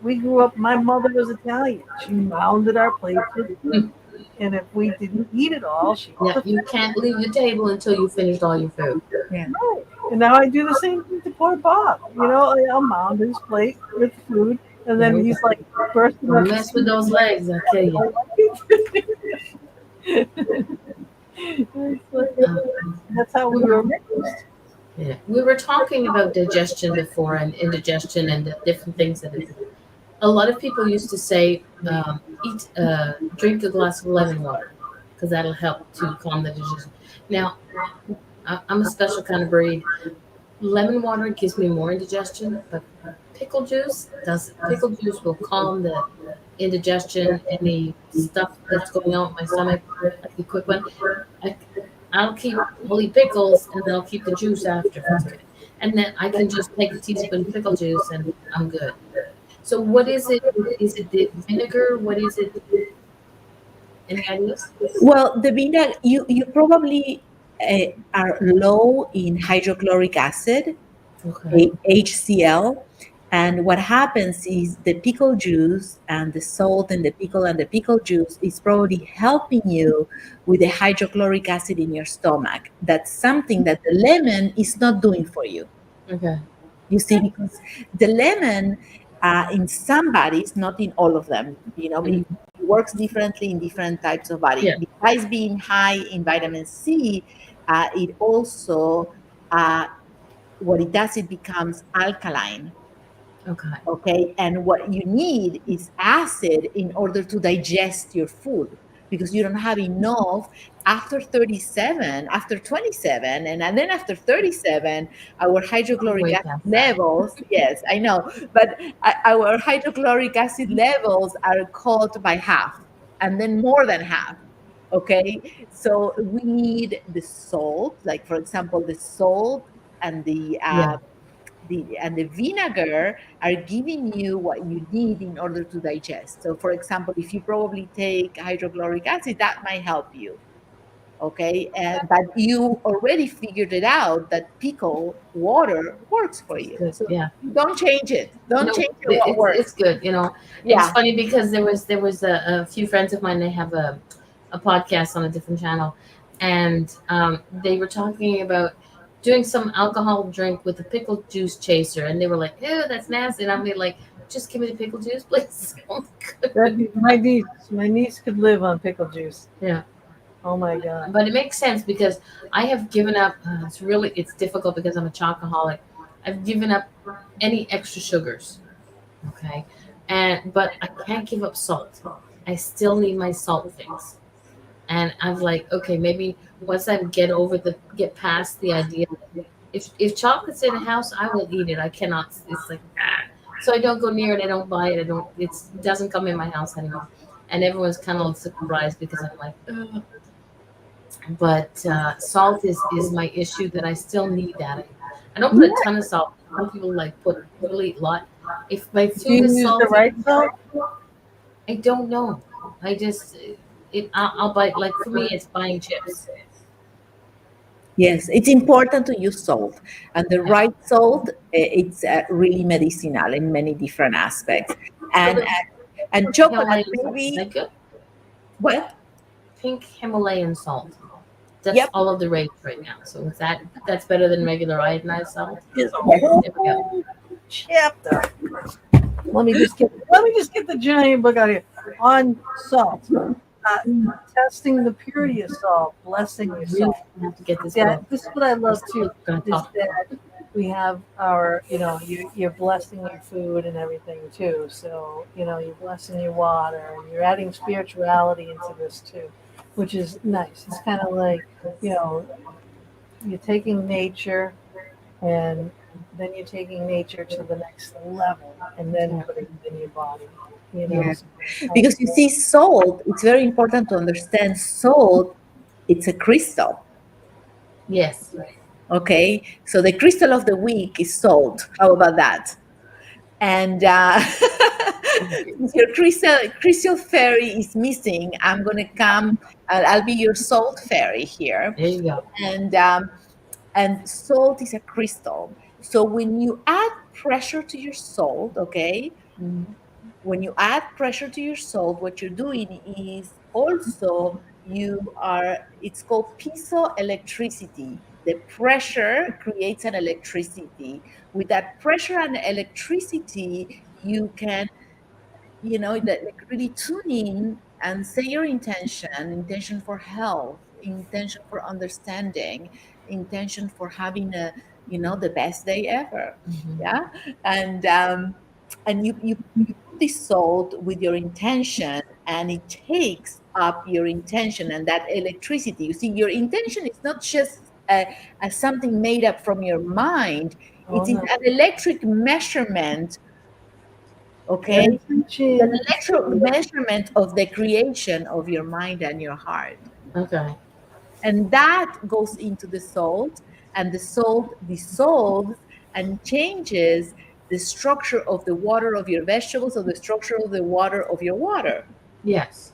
we grew up. My mother was Italian. She mounded our plates with food, and if we didn't eat it all, she was Yeah. You offended. can't leave the table until you finished all your food. yeah. Right. And now I do the same thing to poor Bob. I'll mound his plate with food, and then Don't he's like bursting don't up. mess with those legs. I'll kill you. It's like, Uh, that's how we were raised. yeah. We were talking about digestion before and indigestion and the different things that it. A lot of people used to say, drink a glass of lemon water because that'll help to calm the digestion. Now, I'm a special kind of breed. Lemon water gives me more indigestion, but pickle juice doesn't. Pickle juice will calm the indigestion, any stuff that's going on with my stomach, like a quick one. I, I'll eat pickles and then I'll keep the juice after if it's good. And then I can just take a teaspoon of pickle juice and I'm good. So what is it? Is it the vinegar? What is it? Any ideas? Well, the vinegar, you probably are low in hydrochloric acid, Okay. HCl. And what happens is the pickle juice and the salt and the pickle juice is probably helping you with the hydrochloric acid in your stomach. That's something that the lemon is not doing for you. Okay. You see, because the lemon, in some bodies, not in all of them, Mhm. it works differently in different types of body. Yeah. Besides being high in vitamin C, it also, uh, what it does, it becomes alkaline. Okay. Okay. And what you need is acid in order to digest your food, because you don't have enough after 37, after 27, and then after 37, our I'm hydrochloric way acid past that. levels, yes, I know, but our hydrochloric acid levels are cut by half, and then more than half. Okay. So we need the salt, like, for example, the salt and Yeah. the vinegar are giving you what you need in order to digest. So, for example, if you probably take hydrochloric acid, that might help you. Okay, but you already figured it out that pickle water works for It's you. good. So Yeah. don't change it. Don't No, change it. What it's works? good. It's Yeah. funny because there was a few friends of mine. They have a podcast on a different channel, and they were talking about doing some alcohol drink with a pickle juice chaser, and they were like, "Ew, that's nasty." And I'm like, "Just give me the pickle juice, please." That my niece could live on pickle juice. Yeah. Oh my God. But it makes sense because I have given up. It's difficult because I'm a chocoholic. I've given up any extra sugars. Okay, but I can't give up salt. I still need my salt things. And I'm like, okay, maybe once I get past the idea, if chocolate's in a house, I will eat it. I cannot. It's like so I don't go near it. I don't buy it. I don't. It doesn't come in my house anymore. And everyone's kind of surprised because I'm like, ugh. But salt is my issue that I still need that. I don't put a ton of salt. Some people like put really a lot. If my Do food you is use the salty, right salt? I don't know. I just I'll buy like for me it's buying chips. Yes, it's important to use salt, and the Yeah. right salt, it's really medicinal in many different aspects. So And the and chocolate, Himalayan salt is maybe that good? what? Pink Himalayan salt. That's Yep. all of the rage right now. So is that's better than regular iodized salt? Is a Yes. There we go. whole chapter. Let me just get the giant book out here on salt. Testing the purity of salt, blessing your Really salt. have to get this Yeah, book. this is what I We're love still too. gonna Is talk. that we have our, you're blessing your food and everything too. So, you're blessing your water and you're adding spirituality into this too, which is nice. It's kind of like, you know, you're taking nature and then you're taking nature to the next level and then Yeah. putting it in your body, Yeah. So, Because you see, salt, it's very important to understand salt, it's a crystal. Yes. Okay. So the crystal of the week is salt. How about that? And since your crystal fairy is missing, I'm going to come, I'll be your salt fairy here. There you go. And salt is a crystal. So when you add pressure to your salt, okay, Mhm. when you add pressure to your salt, what you're doing is also it's called piezoelectricity. The pressure creates an electricity. With that pressure and electricity, you can, that like really tune in and say your intention for health, intention for understanding, intention for having the best day ever. Mhm. Yeah. And you put this salt with your intention, and it takes up your intention and that electricity. You see, your intention is not just something made up from your mind. oh It is no, an electric measurement. your Okay. It's an intention is electro measurement of the creation of your mind and your heart. Okay. And that goes into the salt, and the salt dissolves and changes the structure of the water of your vegetables or the structure of the water of your water, Yes.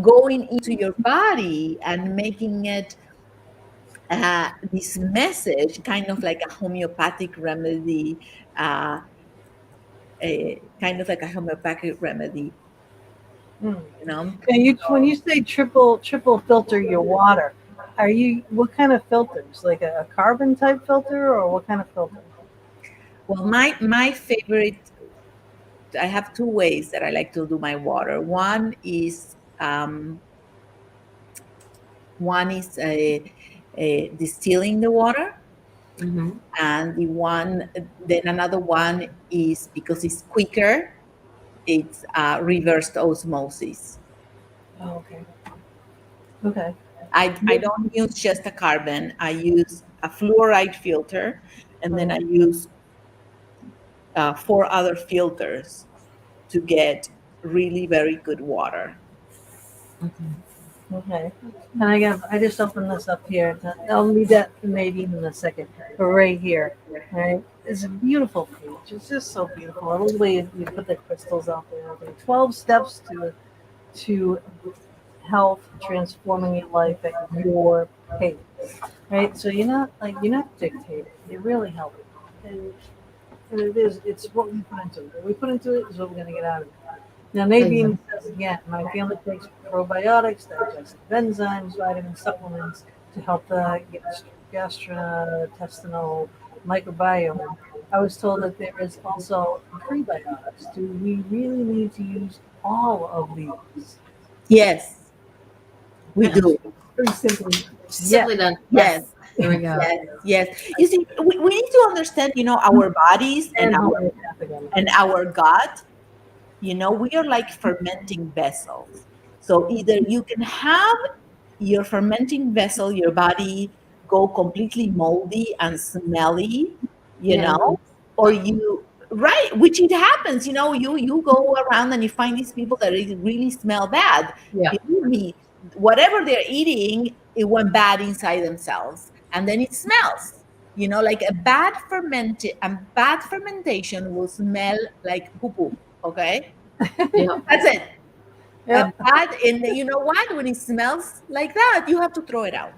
going into your body and making it this message, kind of like a homeopathic remedy, uh, kind of like a homeopathic remedy, Mm. you know. And when you say triple filter your water, what kind of filters? Like a carbon type filter, or what kind of filter? Well, my favorite, I have two ways that I like to do my water. One is distilling the water, Hmm. and then another one is, because it's quicker, it's reversed osmosis. Oh, okay. Okay. I don't use just a carbon. I use a fluoride filter, and then I Mm, use four other filters to get really very good water. Okay. okay. And I just opened this up here. I'll leave that for Nadine in a second. But right here, right, it's a beautiful page. It's just so beautiful. I love the way you put the crystals out there. Okay, 12 steps to health, transforming your life at your pace. Right? So you're not dictating. You're really helping. And it's what we put into it. What we put into it is what we're gonna get out of it. Now Nadine Exactly. says again, my family takes probiotics, digestive enzymes, vitamin supplements to help the gastrointestinal microbiome. I was told that there is also prebiotics. Do we really need to use all of these? Yes. We do. Pretty simply. Simply done. Yes. There we go. Yes. Yes. You see, we need to understand, our bodies And homeopathic. and our gut. We are like fermenting vessels. So either you can have your fermenting vessel, your body go completely moldy and smelly, you Yeah. know, or you right, which it happens, you go around and you find these people that really smell bad. Yeah. Believe me, whatever they're eating, it went bad inside themselves, and then it smells. Like a bad fermentation will smell like poo poo. Okay, Yeah. that's it. A Yep. bad, and you know what? When it smells like that, you have to throw it out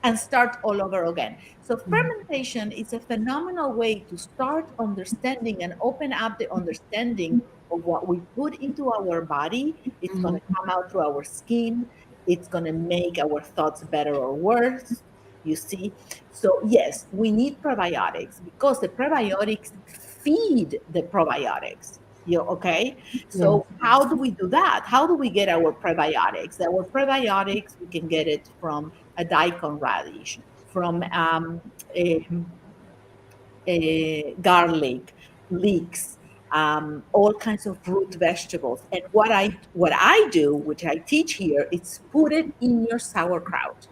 and start all over again. So fermentation is a phenomenal way to start understanding and open up the understanding of what we put into our body. It's going to come out through our skin. It's going to make our thoughts better or worse. You see? So yes, we need probiotics because the probiotics feed the probiotics. Okay? Yeah. So how do we do that? How do we get our probiotics? Our probiotics, we can get it from a daikon radish, from a, garlic, leeks, all kinds of root vegetables. And what I do, which I teach here, is put it in your sauerkraut.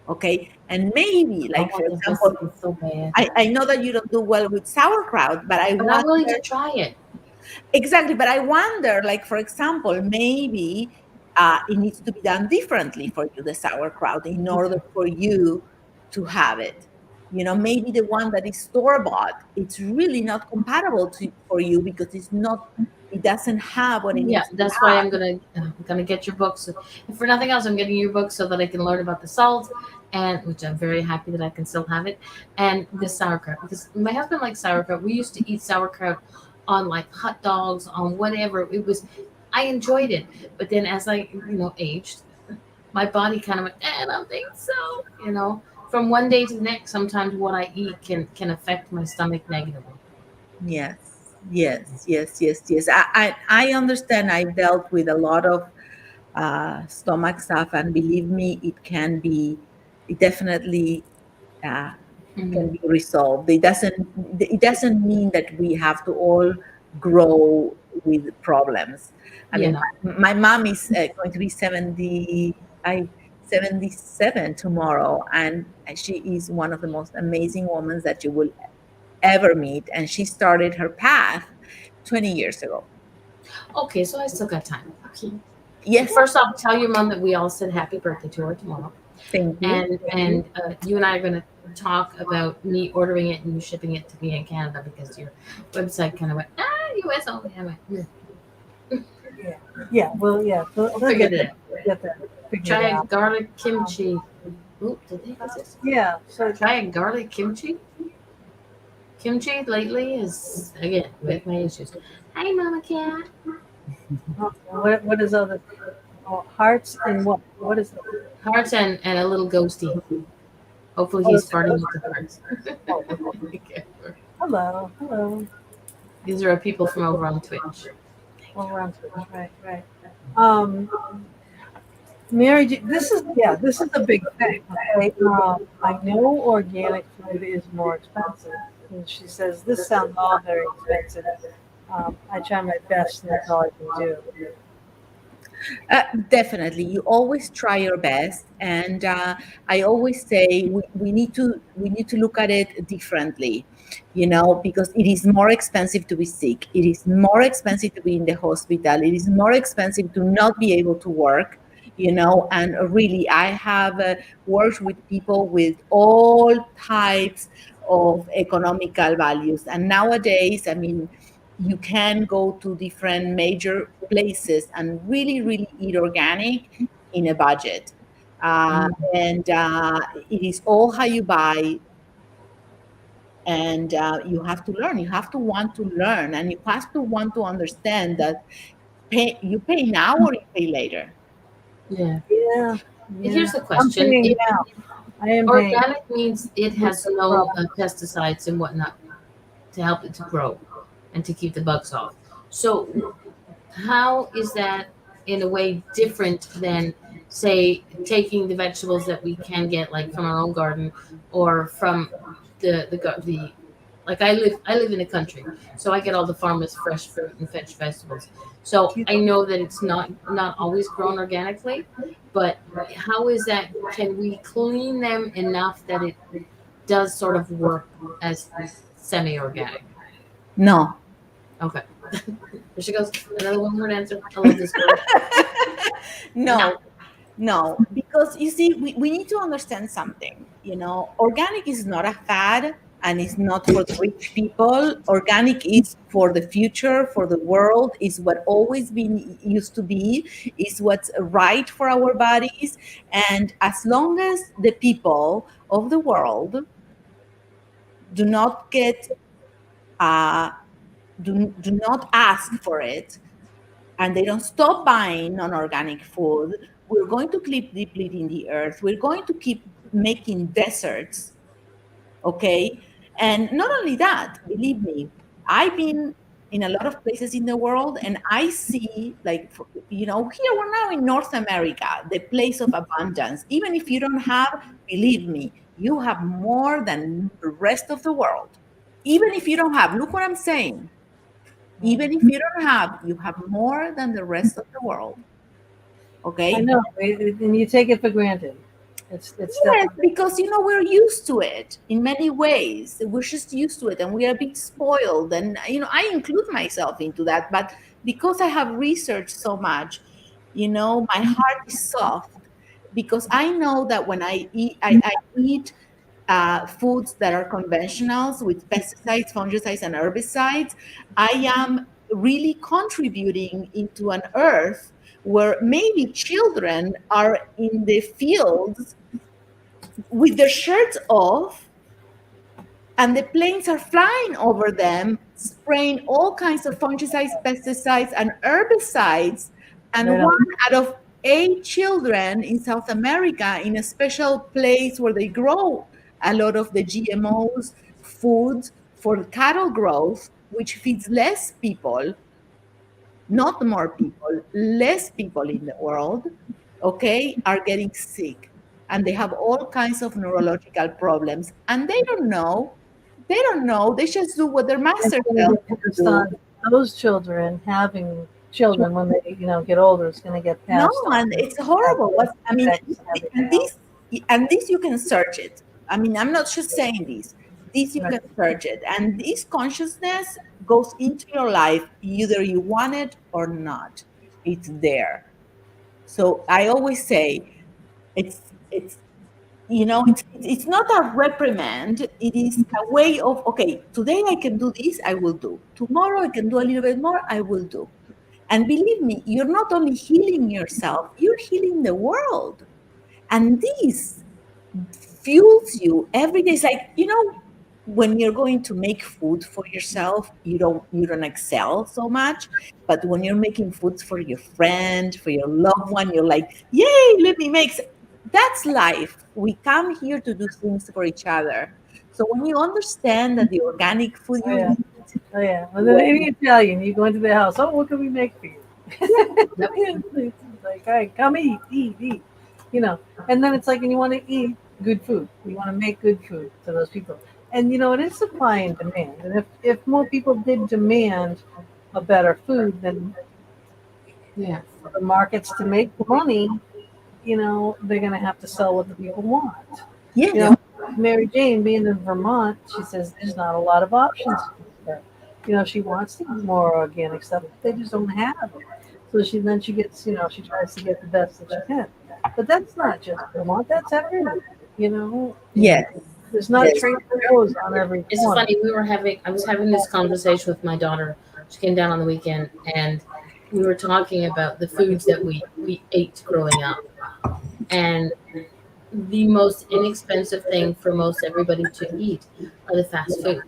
Okay, and maybe, I like, for want this example, recipe so bad. I know that you don't do well with sauerkraut, but I But want I'm willing to try it. exactly. But I wonder, like, for example, maybe it needs to be done differently for you, the sauerkraut, in order for you to have it. Maybe the one that is store bought, it's really not compatible for you because it doesn't have what it Yeah, needs to that's why have. I'm gonna get your books. If for nothing else, I'm getting your book so that I can learn about the salt, and which I'm very happy that I can still have it, and the sauerkraut because my husband likes sauerkraut. We used to eat sauerkraut on like hot dogs, on whatever it was. I enjoyed it, but then as I aged, my body kind of went, I don't think so. From one day to the next, sometimes what I eat can affect my stomach negatively. Yes, yes, yes, yes, yes. I understand. I've dealt with a lot of stomach stuff, and believe me, it definitely uh, Mhm. can be resolved. It doesn't mean that we have to all grow with problems. I You mean, know, my mom is going to be 77 tomorrow, and she is one of the most amazing women that you will ever meet. And she started her path 20 years ago. okay, so I still got time. Okay. Yes, First off, tell your mom that we all said happy birthday to her tomorrow. thank you. And you and I are going to talk about me ordering it and you shipping it to me in Canada because your website kind of went US only. I went, Yeah. Well, yeah. We'll They'll figure get it out. that figured Try a out. garlic kimchi. Ooh, did they have this? Yeah. So Try a garlic kimchi. Kimchi lately is again with my issues. Hi, Mama Cat. what is other hearts and what? What is the Hearts and a little ghosty. Hopefully oh, he's it's farting with the hearts. oh, hello, hello. These are our people from over on Twitch. All around Twitch. Right, right. Um, Mary, this is a big thing. Okay, I know organic food is more expensive, and she says this sounds all very expensive. I try my best, and that's all I can do. Definitely, you always try your best, and I always say we need to look at it differently, because it is more expensive to be sick. It is more expensive to be in the hospital. It is more expensive to not be able to work. And really, I have worked with people with all types of economical values, and nowadays, I mean, you can go to different major places and really, really eat organic in a budget. And it is all how you buy, and you have to learn. You have to want to learn, and you have to want to understand that you pay now or you pay later. Yeah. Yeah, yeah. Here's the I'm question: paying if now. I am paying. organic means it What's has the no problem? pesticides and whatnot to help it to grow and to keep the bugs off. So how is that in a way different than say taking the vegetables that we can get like from our own garden or from the like I live in the country, so I get all the farmers fresh fruit and fresh vegetables. So I know that it's not always grown organically, but how is that? Can we clean them enough that it does sort of work as semi-organic? No. Okay. There she goes. Another one-word answer. I love this word. No. No, because you see, we need to understand something. Organic is not a fad, and it's not for the rich people. Organic is for the future, for the world, is what always been used to be, is what's right for our bodies. And as long as the people of the world do not get, do not ask for it, and they don't stop buying non-organic food, we're going to keep depleting the earth. We're going to keep making deserts, okay? And not only that, believe me, I've been in a lot of places in the world, and I see, like, here we're now in North America, the place of abundance. Even if you don't have, believe me, you have more than the rest of the world. Even if you don't have, look what I'm saying. Even if you don't have, you have more than the rest of the world. Okay? I know, and you take it for granted. It's Yes, definitely because we're used to it in many ways. We're just used to it, and we are a bit spoiled. And I include myself into that. But because I have researched so much, my heart is soft because I know that when I eat, I eat foods that are conventionals with pesticides, fungicides, and herbicides, I am really contributing into an earth where maybe children are in the fields with their shirts off, and the planes are flying over them, spraying all kinds of fungicides, pesticides, and herbicides. And right one on. out of 8 children in South America, in a special place where they grow a lot of the GMOs, food for cattle growth, which feeds less people, not more people, less people in the world, okay, are getting sick. And they have all kinds of neurological problems. And they don't know. They don't know. They just do what their It's master going tells to them get to passed do. on. Those children having children when they get older, it's going to get No, passed on. and it's horrible. Effects and everything else. And this you can search it. I mean, I'm not just saying this. This you Right. can search it. And this consciousness goes into your life, either you want it or not. It's there. So I always say it's not a reprimand. It is a way of, okay, today I can do this, I will do. Tomorrow I can do a little bit more, I will do. And believe me, you're not only healing yourself, you're healing the world. And this fuels you every day. It's like, when you're going to make food for yourself, you don't excel so much. But when you're making foods for your friend, for your loved one, you're like, yay, let me make. That's life. We come here to do things for each other. So when you understand that the organic food Oh you yeah. eat, Oh yeah. Well, then any Italian, you go into their house. Oh, what can we make for you? It's like, all right, come eat. And then it's like, and you want to eat good food. You want to make good food to those people. And it is supply and demand. And if more people did demand a better food, then Yeah. for the markets to make money, they're going to have to sell what the people want. yes, Mary Jane being in Vermont, she says there's not a lot of options for her. She wants to eat more organic stuff, but they just don't have it. So she gets, she tries to get the best that she can. But that's not just Vermont, that's everywhere. yes, There's not yes. Trader Joe's on every It's corner. funny. I was having this conversation with my daughter. She came down on the weekend, and we were talking about the foods that we ate growing up. And the most inexpensive thing for most everybody to eat are the fast foods.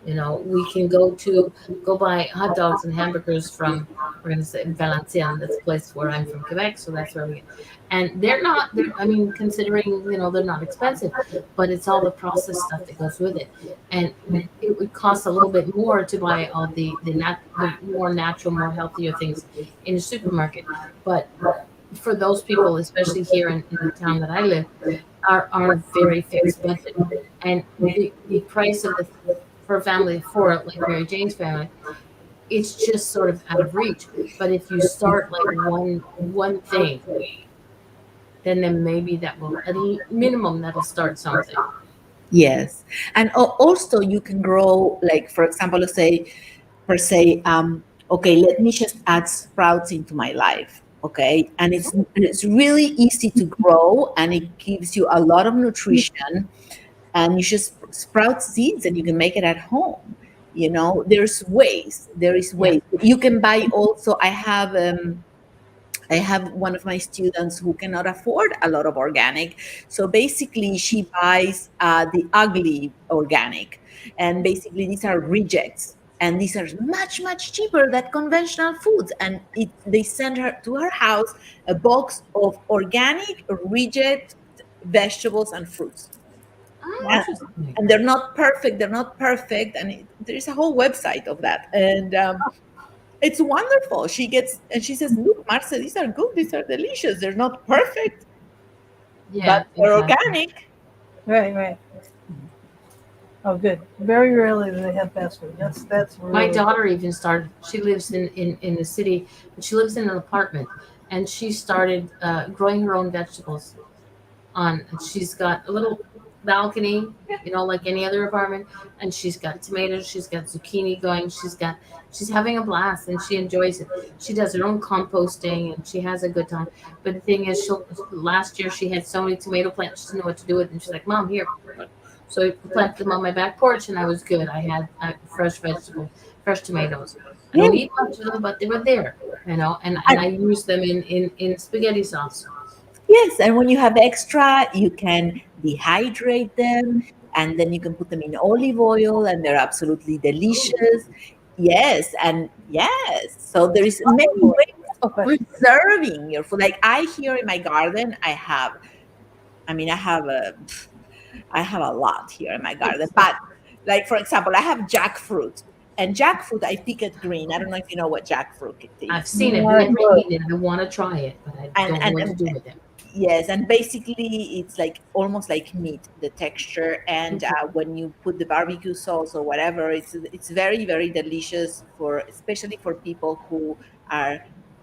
We can go buy hot dogs and hamburgers from, we're going to say Valenciennes. That's a place where I'm from, Quebec, so that's where we get. And I mean, considering, they're not expensive, but it's all the processed stuff that goes with it. And it would cost a little bit more to buy all the more natural, more healthier things in a supermarket. But for those people, especially here in the town that I live, are on a very fixed budget, and the price of the for a family of four, like Mary Jane's family, it's just sort of out of reach. But if you start like one thing, then maybe that will, at minimum, that'll start something. Yes, and also you can grow, like for example, let's say per se, okay, let me just add sprouts into my life. Okay, and it's really easy to grow, and it gives you a lot of nutrition, and you just sprout seeds, and you can make it at home. You know, there's ways. There is Yeah. ways. You can buy also. I have one of my students who cannot afford a lot of organic. So basically, she buys the ugly organic. And basically, these are rejects. And these are much, much cheaper than conventional foods. And they send her to her house a box of organic reject vegetables and fruits. Oh, And, interesting. and they're not perfect. They're not perfect. And there's a whole website of that. And it's wonderful. She gets and she says, "Look, Marcia, these are good. These are delicious. They're not perfect, but Yeah, they're exactly. organic." Right, right. Oh, good. Very rarely do they have fast food. That's My really good. daughter even started. She lives in the city, but she lives in an apartment, and she started growing her own vegetables. On She's got a little balcony, like any other apartment, and she's got tomatoes, she's got zucchini going, she's having a blast, and she enjoys it. She does her own composting, and she has a good time. But the thing is, last year she had so many tomato plants, she didn't know what to do with them. She's like, "Mom, here." So I planted them on my back porch, and I was good. I had fresh vegetables, fresh tomatoes. I don't Yes, eat much of them, but they were there, and and I used them in spaghetti sauce. yes, and when you have extra, you can dehydrate them, and then you can put them in olive oil, and they're absolutely delicious. Yes, and yes. So there is many Boy, ways of but preserving your food. Like I here in my garden, I have. I mean, I have a lot here in my garden. But like for example, I have jackfruit. And jackfruit, I pick it green. I don't know if you know what jackfruit it I've is. seen it, not a never clue. eaten it. I want to try it, but I And, don't know and what to and do with it. yes, and basically it's like almost like meat, the texture. And Mhm. when you put the barbecue sauce or whatever, it's very very delicious for especially for people who are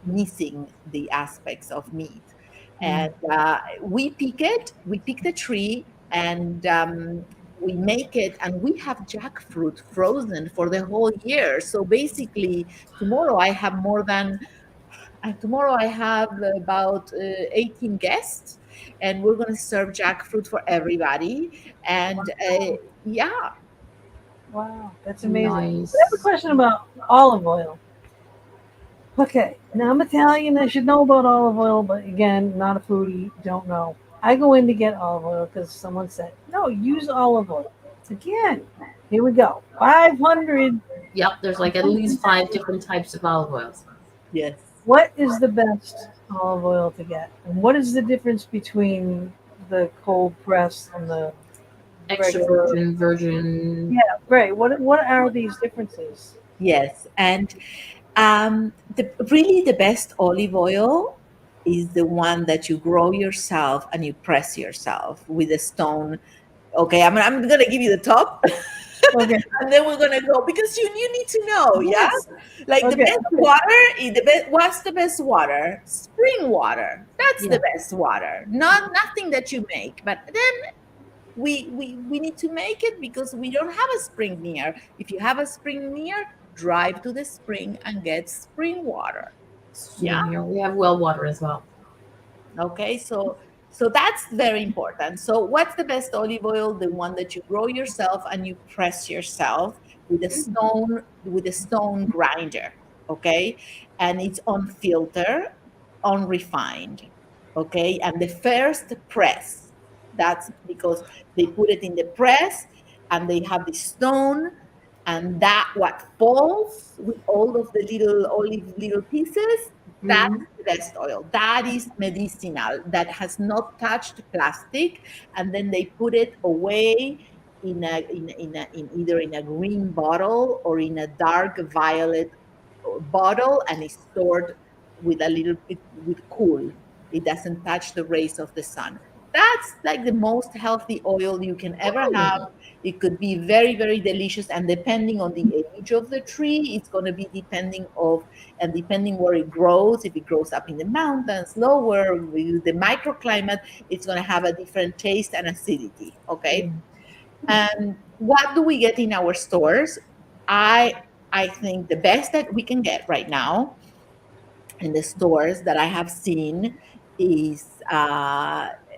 missing the aspects of meat. And Mm. we pick the tree, and we make it, and we have jackfruit frozen for the whole year. So basically, tomorrow I have more than tomorrow I have about 18 guests, and we're going to serve jackfruit for everybody. And yeah, Wow, that's amazing. But I have a Nice. question about olive oil. Okay, now I'm Italian. I should know about olive oil, but again, not a foodie. Don't know. I go in to get olive oil because someone said, no, use olive oil. Again, here we go. 500. Yep, there's like at least five different types of olive oils. yes. What is the best olive oil to get? And what is the difference between the cold press and the Extra regular? virgin, virgin. Yeah, right. What are these differences? Yes, and really the best olive oil is the one that you grow yourself and you press yourself with a stone. Okay, I'm gonna give you the top, Okay. and then we're gonna go because you need to know, yeah. Yes. Like the Okay. best water is the best. What's the best water? Spring water. That's Yeah. the best water. Not nothing that you make, but then we need to make it because we don't have a spring near. If you have a spring near, drive to the spring and get spring water. Yeah. Same here. We have well water as well. Okay, so that's very important. So what's the best olive oil? The one that you grow yourself and you press yourself with a stone grinder. Okay, and it's unfiltered, unrefined. Okay, and the first press, that's because they put it in the press and they have the stone, and that what falls with all of the little olive little pieces, that's Hmm. the best oil. That is medicinal, that has not touched plastic. And then they put it away in either in a green bottle or in a dark violet bottle, and it's stored with a little bit with cool. It doesn't touch the rays of the sun. That's like the most healthy oil you can ever have. It could be very, very delicious, and depending on the age of the tree, it's going to be depending where it grows. If it grows up in the mountains, lower with the microclimate, it's going to have a different taste and acidity. Okay, and what do we get in our stores? I I think the best that we can get right now in the stores that I have seen is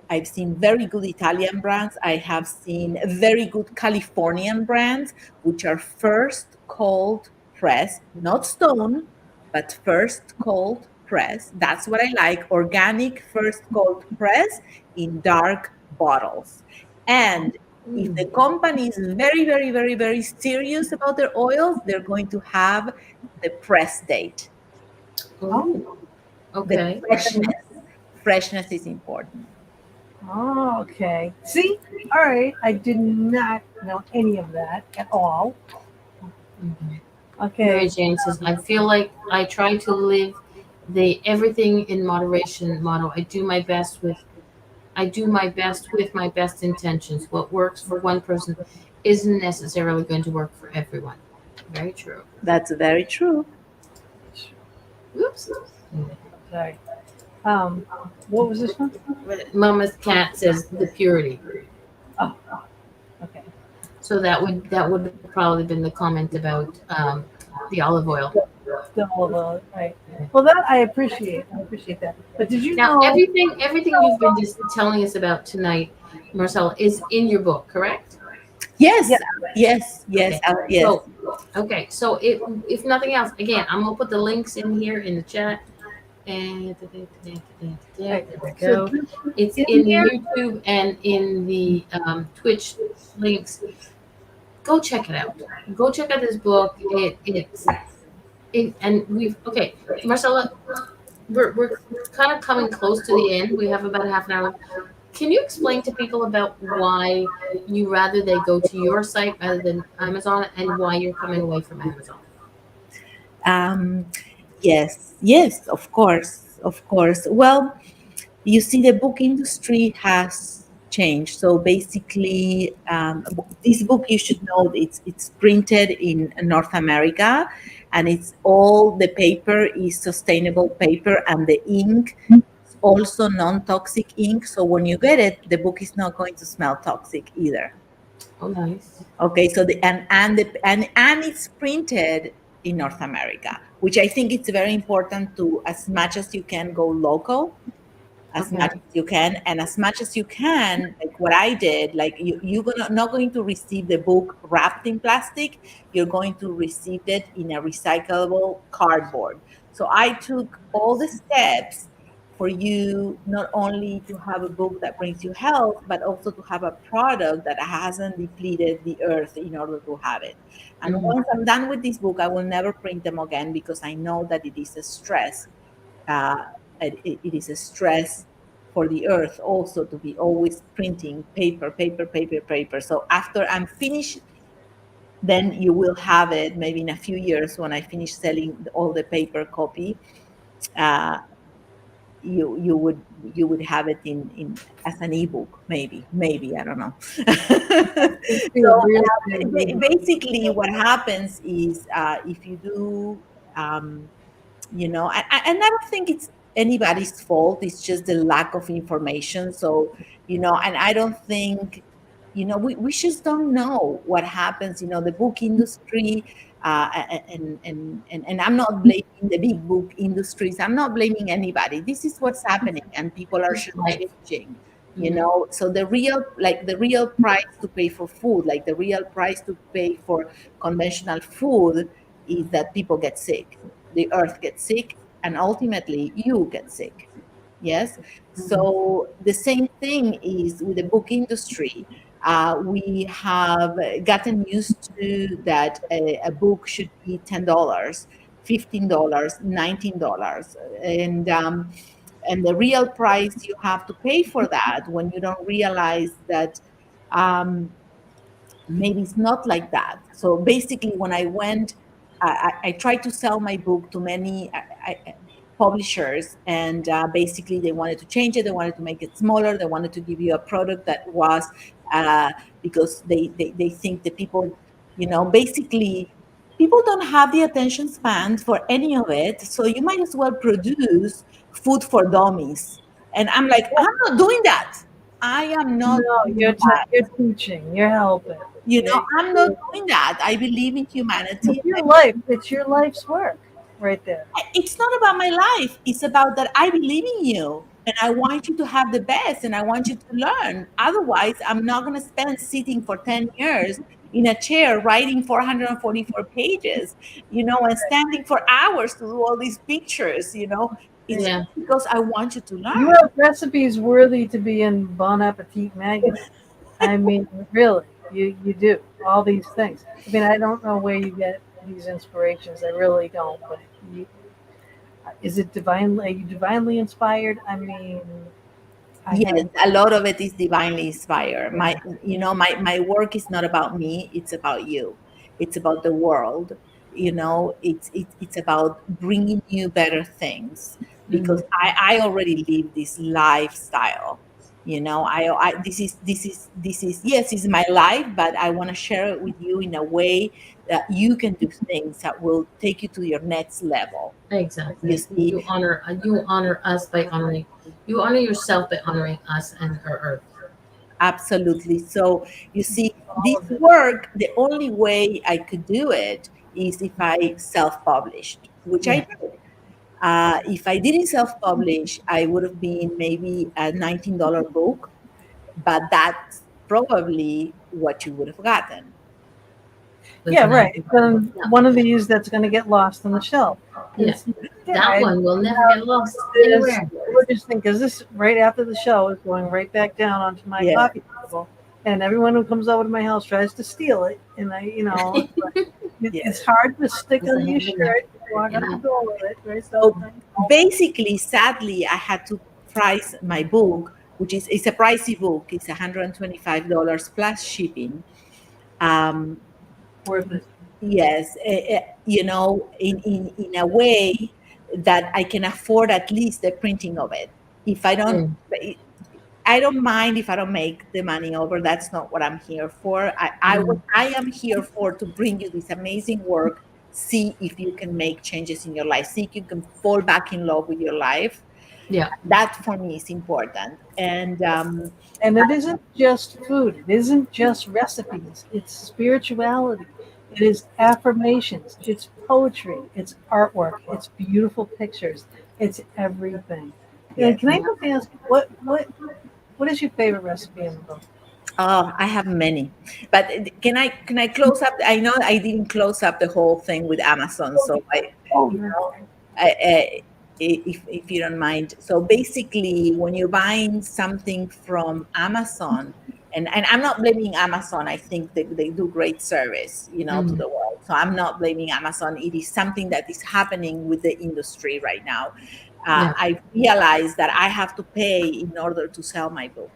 I've seen very good Italian brands. I have seen very good Californian brands, which are first cold pressed, not stone, but first cold press. That's what I like. Organic first cold press in dark bottles. And if the company is very, very, very, very serious about their oils, they're going to have the press date. Oh, The okay. freshness is important. Oh, okay. See? All right. I did not know any of that at all. Okay. Mary Jane says, I feel like I try to live the everything in moderation motto. I do my best with my best intentions. What works for one person isn't necessarily going to work for everyone. Very true. That's very true. Oops. Sorry. What was this one? Mama's cat says the purity. Oh, okay. So that would have probably been the comment about the olive oil. The olive oil, right. Well, that I appreciate. I appreciate that. But did you Now know? everything you've been just telling us about tonight, Marcella, is in your book, correct? Yes, Yeah. yes, yes, yes. So, okay. So if nothing else, again, I'm gonna put the links in here in the chat. And there we go. It's in YouTube and in the Twitch links. Go check it out. Go check out this book. And we've okay, Marcella. We're kind of coming close to the end. We have about a half an hour. Can you explain to people about why you rather they go to your site rather than Amazon, and why you're coming away from Amazon? Um, yes, of course, of course. Well, you see, the book industry has changed. So basically, this book, you should know, it's printed in North America, and it's all the paper is sustainable paper, and the ink is also non-toxic ink. So when you get it, the book is not going to smell toxic either. Oh, nice. Okay, so and it's printed in North America, which I think it's very important to, as much as you can, go local, as Okay. much as you can, and as much as you can, like what I did, like you're not going to receive the book wrapped in plastic. You're going to receive it in a recyclable cardboard. So I took all the steps for you not only to have a book that brings you health, but also to have a product that hasn't depleted the earth in order to have it. And once I'm done with this book, I will never print them again, because I know that it is a stress. Uh, it is a stress for the earth also to be always printing paper, paper, paper, paper. So after I'm finished, then you will have it maybe in a few years when I finish selling all the paper copy. Uh, you would have it in as an ebook, maybe I don't know. So basically, what happens is, if you do, and I don't think it's anybody's fault. It's just the lack of information. So, and I don't think, we just don't know what happens. The book industry, and I'm not blaming the big book industries. I'm not blaming anybody. This is what's happening, and people are just changing. So the real price to pay for food, like the real price to pay for conventional food, is that people get sick, the earth gets sick, and ultimately you get sick. Yes. So the same thing is with the book industry. We have gotten used to that a book should be $10, $15, $19, and the real price you have to pay for that, when you don't realize that, maybe it's not like that. So basically, when I went, I tried to sell my book to many. publishers, and basically they wanted to change it. They wanted to make it smaller. They wanted to give you a product that was uh, because they think that people, basically people don't have the attention span for any of it. So you might as well produce food for dummies. And I'm like, I'm not doing that. I am not No, doing that. you're teaching. You're helping. I'm not doing that. I believe in humanity. It's your life. It's your life's work, right there. It's not about my life. It's about that I believe in you and I want you to have the best and I want you to learn. Otherwise, I'm not going to spend sitting for 10 years in a chair writing 444 pages, and standing for hours to do all these pictures. It's Yeah. because I want you to You learn. have recipes worthy to be in Bon Appetit magazine. I mean, really, you do all these things. I mean, I don't know where you get these inspirations. I really don't. But is it divine? Are you divinely inspired? I mean, I Yes, have. a lot of it is divinely inspired. Yeah, My work is not about me, it's about you. It's about the world. It's about bringing you better things because I already live this lifestyle. This is yes, it's my life, but I want to share it with you in a way that you can do things that will take you to your next level. You Exactly. see, You honor us by honoring. You honor yourself by honoring us and our earth. absolutely. So you see, all this of it. work, the only way I could do it is if I self-published, which I Yeah. did. If I didn't self-publish, I would have been maybe a $19 book, but that's probably what you would have gotten. With Yeah, right. 90. Then Yeah. one of these that's going to get lost on the shelf. Yeah. It's, yeah, That I one will never get lost this anywhere. interesting because this right after the show is going right back down onto my Yeah. coffee table, and everyone who comes over to my house tries to steal it, and it's hard to stick Just a on your hand in there. shirt, walk out the door with it, right? So basically, sadly, I had to price my book, which is it's a pricey book. It's $125 plus shipping. Um, Worth it. yes, in a way that I can afford at least the printing of it. If I don't, Mm, I don't mind if I don't make the money over. That's not what I'm here for. mm, I am here for to bring you this amazing work. See if you can make changes in your life. See if you can fall back in love with your life. yeah. That for me is important. And And it isn't just food. It isn't just recipes. It's spirituality. It is affirmations. It's poetry. It's artwork. It's beautiful pictures. It's everything. And yes, can I just ask what is your favorite recipe in the book? I have many, but can I close up? I know I didn't close up the whole thing with Amazon, so Oh, you know, if you don't mind. So basically, when you're buying something from Amazon, and I'm not blaming Amazon. I think they do great service, to Mm, the world. So I'm not blaming Amazon. It is something that is happening with the industry right now. yeah. I realized that I have to pay in order to sell my book.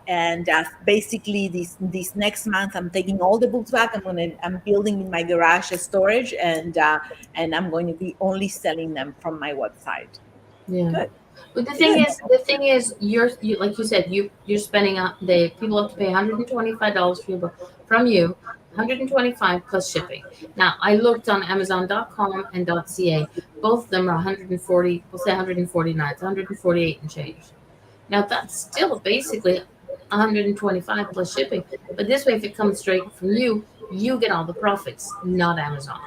And basically this next month I'm taking all the books back. I'm building in my garage a storage, and I'm going to be only selling them from my website. Yeah. good. But the thing is, you like you said, you're spending the people have to pay $125 for your book from you, 125 plus shipping. Now I looked on Amazon.com and .ca. Both of them are 140. We'll say 149. It's 148 and change. Now that's still basically 125 plus shipping. But this way, if it comes straight from you, you get all the profits, not Amazon.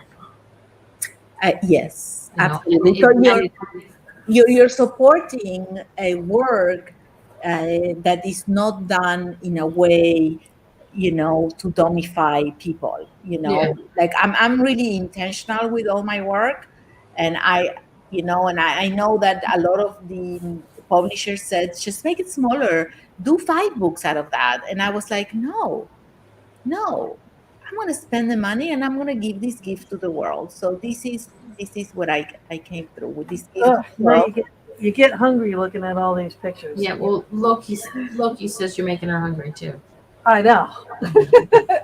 Yes, You know, and absolutely. So you're supporting a work that is not done in a way, to dumbify people. yeah, Like I'm really intentional with all my work, and I know that a lot of the publishers said just make it smaller, do 5 books out of that, and I was like, no, no, I'm going to spend the money and I'm going to give this gift to the world. So this is what I came through with this gift to Ugh, the no, world. you get hungry looking at all these pictures. yeah. Well, Loki says you're making her hungry too. I know.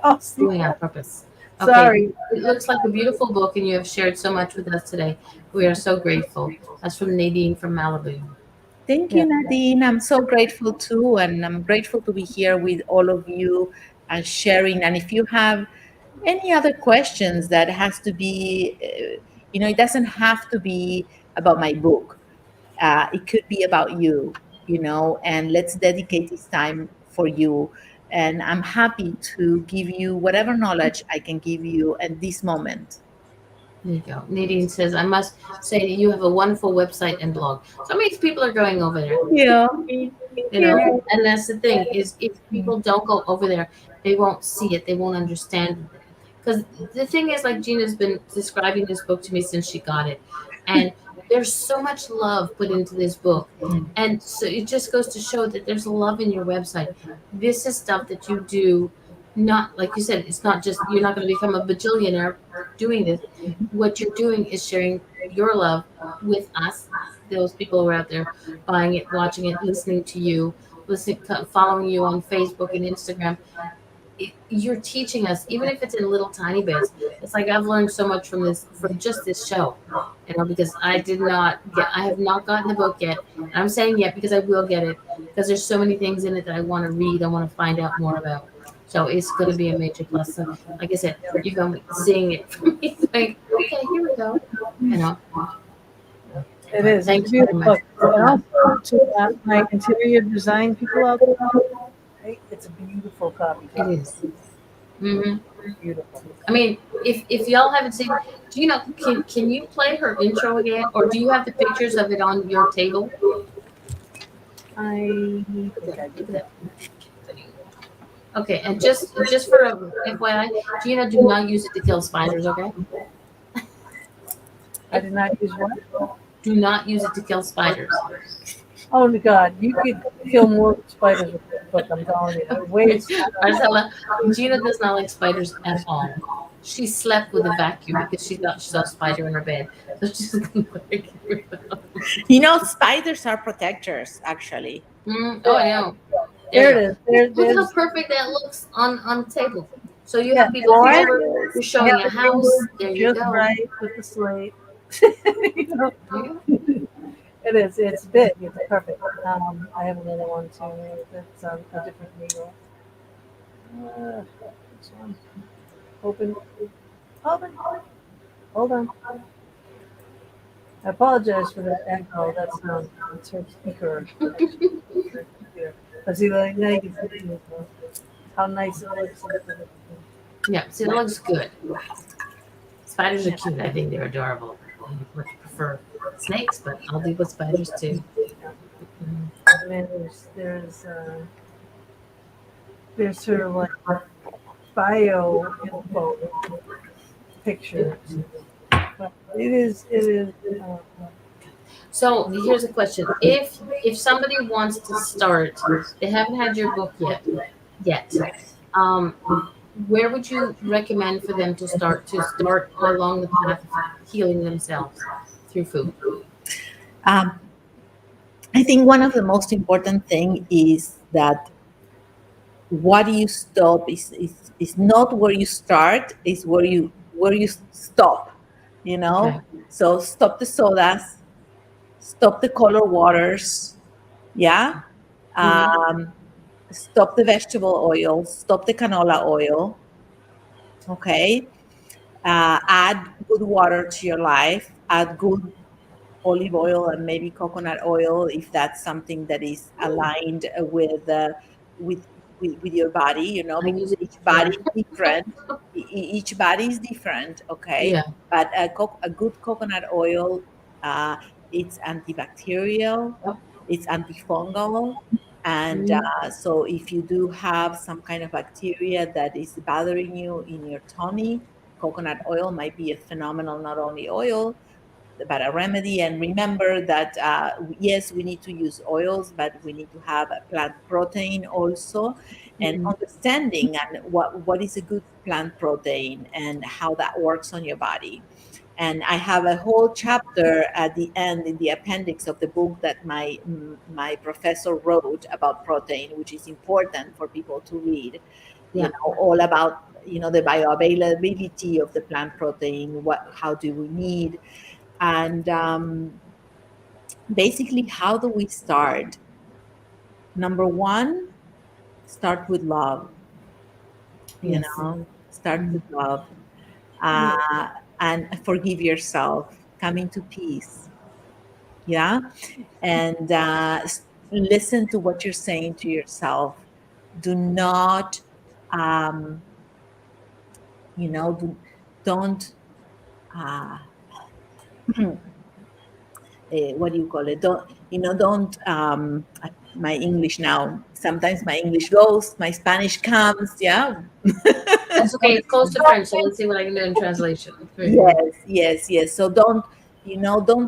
Oh, see, Doing it on purpose. Okay. Sorry. It looks like a beautiful book, and you have shared so much with us today. We are so grateful. That's from Nadine from Malibu. Thank Yeah. you, Nadine. I'm so grateful too, and I'm grateful to be here with all of you and sharing. And if you have any other questions that has to be, it doesn't have to be about my book. It could be about you, and let's dedicate this time for you. And I'm happy to give you whatever knowledge I can give you at this moment. There you go. Nadine says, I must say that you have a wonderful website and blog. So many people are going over there. Yeah. You know, and that's the thing is if people don't go over there, they won't see it, they won't understand it. Because the thing is, like Gina's been describing this book to me since she got it, and there's so much love put into this book, and so it just goes to show that there's love in your website. This is stuff that you do, not like you said, it's not just you're not going to become a bajillionaire doing this. What you're doing is sharing your love with us, those people who are out there buying it, watching it, listening to you, following you on Facebook and Instagram. You're teaching us, even if it's in little tiny bits. It's like I've learned so much from just this show, because I have not gotten the book yet. And I'm saying yet because I will get it because there's so many things in it that I want to read, I want to find out more about. So it's going to be a major plus. So, like I said, you're going to be seeing it from me. Like, okay, here we go. You know, It is. It's a thank you very beautiful much. book. And also to my interior design people out there, right? It's a beautiful copy. It is. Mm-hmm. Beautiful. I mean, if y'all haven't seen, can you play her intro again, or do you have the pictures of it on your table? I think I Look did. at that. Okay, and just for a FYI, Gina, do not use it to kill spiders. Okay, I did not use what? do not use it to kill spiders. Oh my God, you could kill more spiders with this book. I'm telling you. The waste. Marcela, Gina does not like spiders at all. She slept with a vacuum because she thought she saw a spider in her bed. So she's like, Spiders are protectors, actually. oh, I know. There There you it go. is. There, Look there's how perfect that looks on the table. So you yeah. have people come Gorgeous. over, you're showing a house. There you Just go. right with the slate. You know, it is. It's big. It's perfect. I have another one too. That's a different needle. This one. Open. Open. Hold on. I apologize for that echo. That's it's her speaker. But see, like now you can see how nice it looks. Yeah, see, that looks good. Spiders are cute. I think they're adorable. I much prefer snakes, but I'll deal with spiders too. And then there's her like bio info picture. But it is. So here's a question: if somebody wants to start, they haven't had your book yet. Um, where would you recommend for them to start along the path of healing themselves through food? Um, I think one of the most important thing is that what you stop is not where you start, is where you stop. Okay. So stop the sodas, stop the color waters, yeah. Mhm. Stop the vegetable oil, stop the canola oil. Okay. Add good water to your life. Add good olive oil and maybe coconut oil if that's something that is aligned with with your body, I because use it. each Yeah. body is different. Each body is different, okay? Yeah. But a good coconut oil, uh, it's antibacterial, Yep. it's antifungal, and Mhm. so if you do have some kind of bacteria that is bothering you in your tummy, coconut oil might be a phenomenal, not only oil but a remedy. And remember that yes, we need to use oils, but we need to have a plant protein also, and Mhm. understanding and what is a good plant protein and how that works on your body. And I have a whole chapter at the end in the appendix of the book that my professor wrote about protein, which is important for people to read. Yeah. all about the bioavailability of the plant protein, how do we need, and basically how do we start. Number one, start with love. Yes. Start with love, uh, and forgive yourself, come into peace. Yeah. And listen to what you're saying to yourself. Do not um, don't uh, what do you call it? Don't my English now. Sometimes my English goes, my Spanish comes. Yeah. That's okay. It's close to French, so let's see what I can do in translation for you. Yes. So don't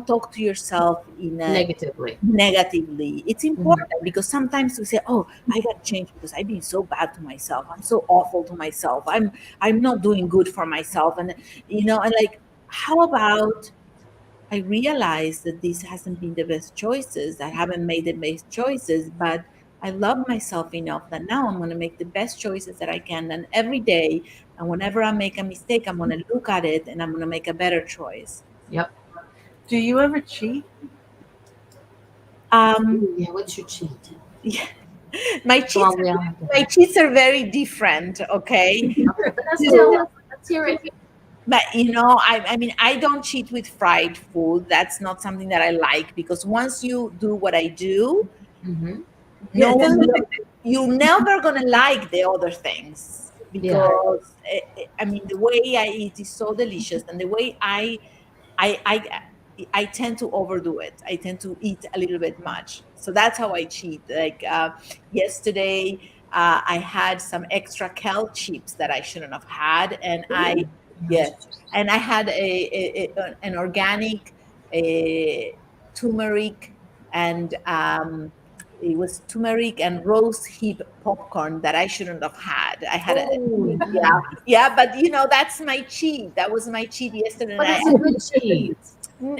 talk to yourself in a Negatively. negatively. It's Mhm. important because sometimes we say, "Oh, I got to change because I've been so bad to myself. I'm so awful to myself. I'm not doing good for myself." And like, how about I realize that this hasn't been the best choices. I haven't made the best choices, but I love myself enough that now I'm going to make the best choices that I can. And every day, and whenever I make a mistake, I'm going to look at it and I'm going to make a better choice. Yep. Do you ever cheat? Yeah, what's your cheat? Yeah, my Come cheats, on, we all have to. my cheats are very different. Okay, Okay, but let's hear it. but I mean, I don't cheat with fried food. That's not something that I like because once you do what I do, Mm-hmm. Yeah, no it one doesn't. will, you're never gonna like the other things Yeah. because I mean the way I eat is so delicious, and the way I I I tend to overdo it. I tend to eat a little bit much, so that's how I cheat. Like yesterday, I had some extra kale chips that I shouldn't have had, and yeah, and I had an organic turmeric and it was turmeric and rose hip popcorn that I shouldn't have had. I had a Oh, yeah, yeah, but that's my cheat. That was my cheat yesterday. but it's a good cheat.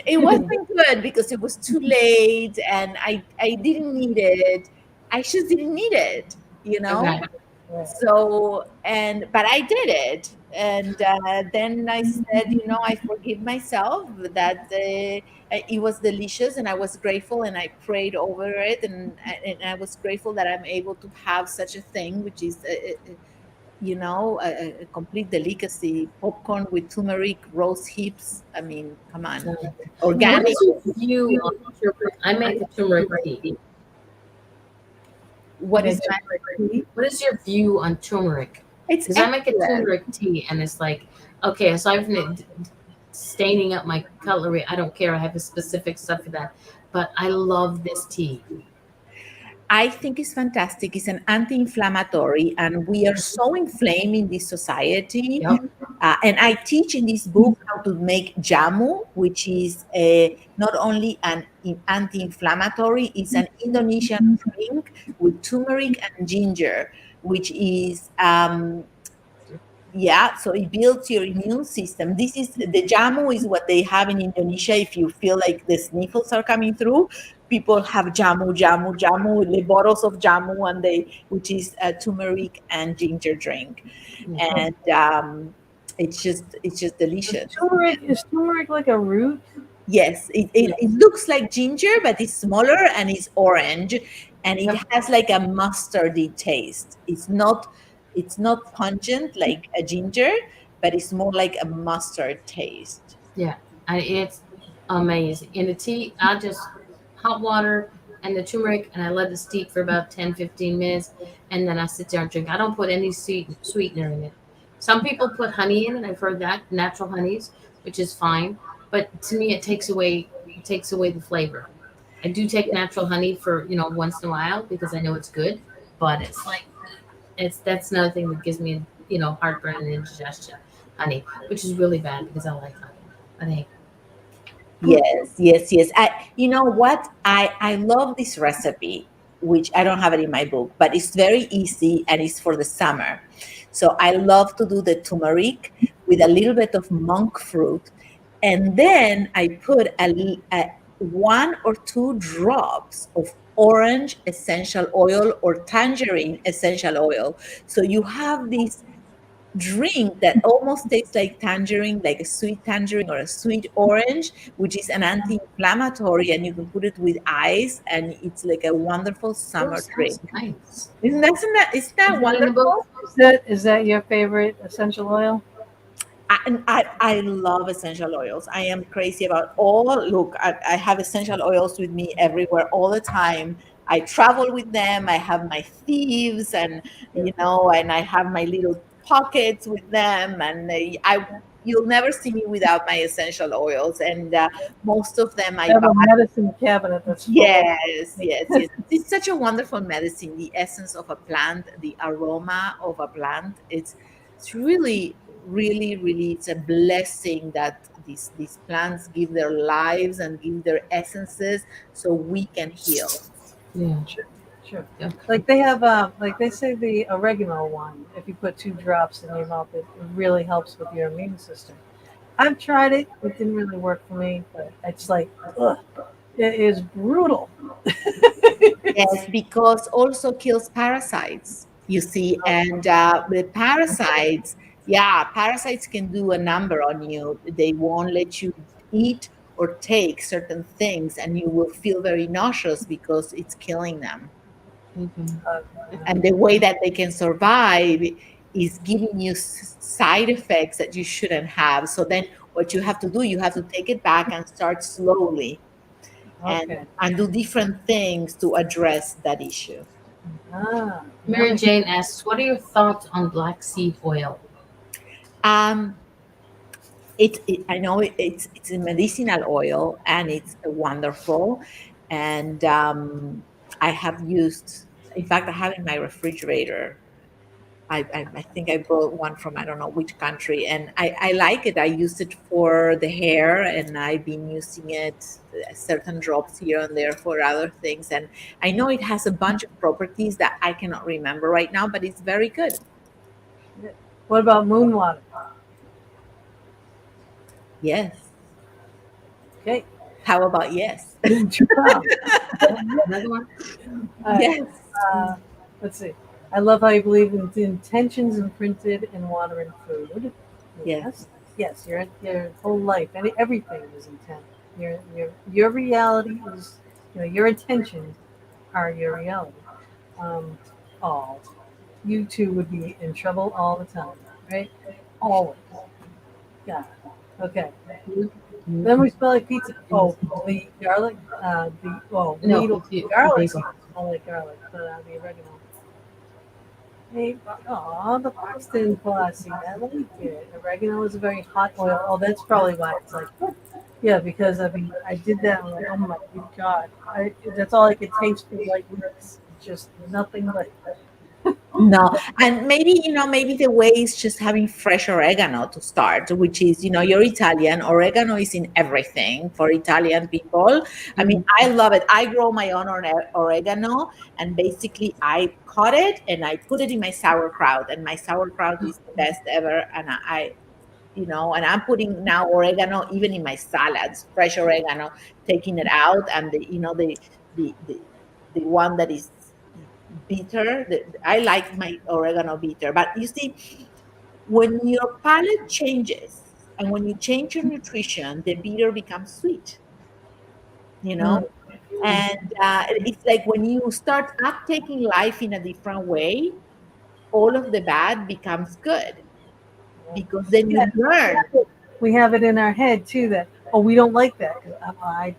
It wasn't good because it was too late and I didn't need it. I just didn't need it, you know? Okay. So, but I did it. And then I said, I forgive myself that it was delicious and I was grateful and I prayed over it. And I was grateful that I'm able to have such a thing, which is a complete delicacy, popcorn with turmeric, rose hips. I mean, come on, So, what organic. is your view on turmeric? I make a turmeric tea. What is Make that? turmeric tea. What is your view on turmeric? It's Because I make a excellent. turmeric tea, and it's like, okay, aside from it staining up my cutlery, I don't care. I have a specific stuff for that, but I love this tea. I think it's fantastic. It's an anti-inflammatory, and we are so inflamed in this society. Yep. And I teach in this book how to make jamu, which is not only an anti-inflammatory, it's an Indonesian drink with turmeric and ginger, which is yeah, so it builds your immune system. This is the jamu is what they have in Indonesia. If you feel like the sniffles are coming through, people have jamu, the bottles of jamu, and which is a turmeric and ginger drink, Yeah. and it's just delicious. Is turmeric like a root? Yes, Yeah. it looks like ginger, but it's smaller and it's orange, and it Yep. has like a mustardy taste. It's not pungent like a ginger, but it's more like a mustard taste. Yeah. It's amazing. In the tea, I just hot water and the turmeric, and I let it steep for about 10, 15 minutes, and then I sit there and drink. I don't put any sweetener in it. Some people put honey in it. I've heard that natural honeys, which is fine, but to me, it takes away the flavor. I do take natural honey for once in a while because I know it's good, but it's like that's another thing that gives me heartburn and indigestion. Honey, which is really bad because I like honey. But hey, Yes. You know what? I love this recipe, which I don't have it in my book, but it's very easy and it's for the summer. So I love to do the turmeric with a little bit of monk fruit, and then I put one or two drops of orange essential oil or tangerine essential oil. So you have this drink that almost tastes like tangerine, like a sweet tangerine or a sweet orange, which is an anti-inflammatory, and you can put it with ice, and it's like a wonderful Oh, summer sounds drink. nice. Isn't that Is that in the book? wonderful? Is that your favorite essential oil? I love essential oils. I am crazy about all. Look, I have essential oils with me everywhere all the time. I travel with them. I have my thieves, and I have my little pockets with them. And you'll never see me without my essential oils. And most of them I I have buy. a medicine cabinet that's full of. Yes, yes, yes. It's such a wonderful medicine. The essence of a plant, the aroma of a plant. It's really, really, really. It's a blessing that these plants give their lives and give their essences so we can heal. Yeah. Sure, sure. Yeah. Like they have, like they say the oregano one. If you put 2 drops in your mouth, it really helps with your immune system. I've tried it. It didn't really work for me, but it's like, ugh, it is brutal. Yes, because also kills parasites, you see, and the parasites, yeah, parasites can do a number on you. They won't let you eat or take certain things, and you will feel very nauseous because it's killing them. Okay. Uh, And the way that they can survive is giving you side effects that you shouldn't have. So then what you have to do, you have to take it back and start slowly and okay. and do different things to address that issue. That Mary makes Jane asks, "What are your thoughts on black seed oil?" Um, I know it's a medicinal oil and it's wonderful, and I have used. In fact, I have in my refrigerator. I think I brought one from I don't know which country, and I like it. I use it for the hair, and I've been using it certain drops here and there for other things. And I know it has a bunch of properties that I cannot remember right now, but it's very good. it. What about moon water? Yes. Okay. How about yes? Wow. Another one? All right. Yes. Uh, let's see. I love how you believe in the intentions imprinted in water and food. Yes. Yes. Yes. Your whole life, everything is intent. Your reality is, your intentions are your reality. Um, all you two would be in trouble all the time, right? Always. Yeah. Okay. Mm. Then we smell like pizza. Oh, the garlic. No, Needle if you garlic. basil. Smell like garlic, but the oregano. Hey, oh, the Boston Posse. I like it. Oregano is a very hot oil. Oh, that's probably why it's like, yeah, because I mean, I did that. I'm like, oh my god, that's all I could taste for like weeks. Just nothing but. No, and maybe the way is just having fresh oregano to start, which is, you're Italian. Oregano is in everything for Italian people. I mean, Mm. I love it. I grow my own oregano, and basically I cut it and I put it in my sauerkraut, and my sauerkraut is the best ever. And and I'm putting now oregano even in my salads, fresh oregano, taking it out, and the one that is bitter. I like my oregano bitter, but you see, when your palate changes and when you change your nutrition, the bitter becomes sweet. You know, Mm. and it's like when you start up taking life in a different way, all of the bad becomes good because then Yeah, you learn. we have it in our head too that, oh, we don't like that. 'Cause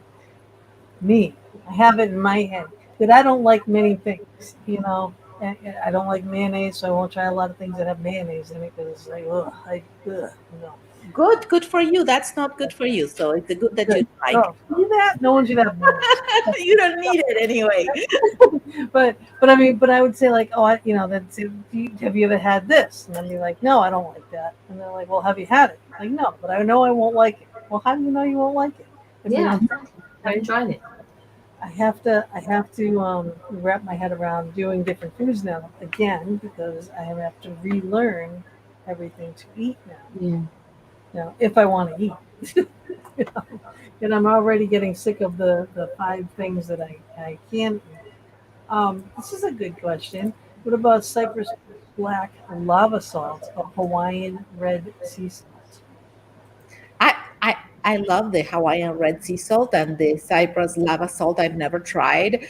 me, I have it in my head that I don't like many things. And I don't like mayonnaise, so I won't try a lot of things that have mayonnaise in it because it's like, ugh. Good for you. That's not good for you. So it's good that you Good. like. Oh, see that? No one should have mayonnaise. You don't need it anyway. But I mean, but I would say like, oh, that's have you ever had this? And then be like, no, I don't like that. And they're like, well, have you had it? Like, no, but I know I won't like it. Well, how do you know you won't like it? If you Yeah, don't try exactly. it, Haven't right? tried it. I have to wrap my head around doing different foods now again because I have to relearn everything to eat now. Yeah. If I want to eat. you know, and I'm already getting sick of the 5 things that I can eat. This is a good question. What about Cyprus black lava salt or Hawaiian red sea salt? I, I I love the Hawaiian red sea salt and the Cyprus lava salt. I've never tried,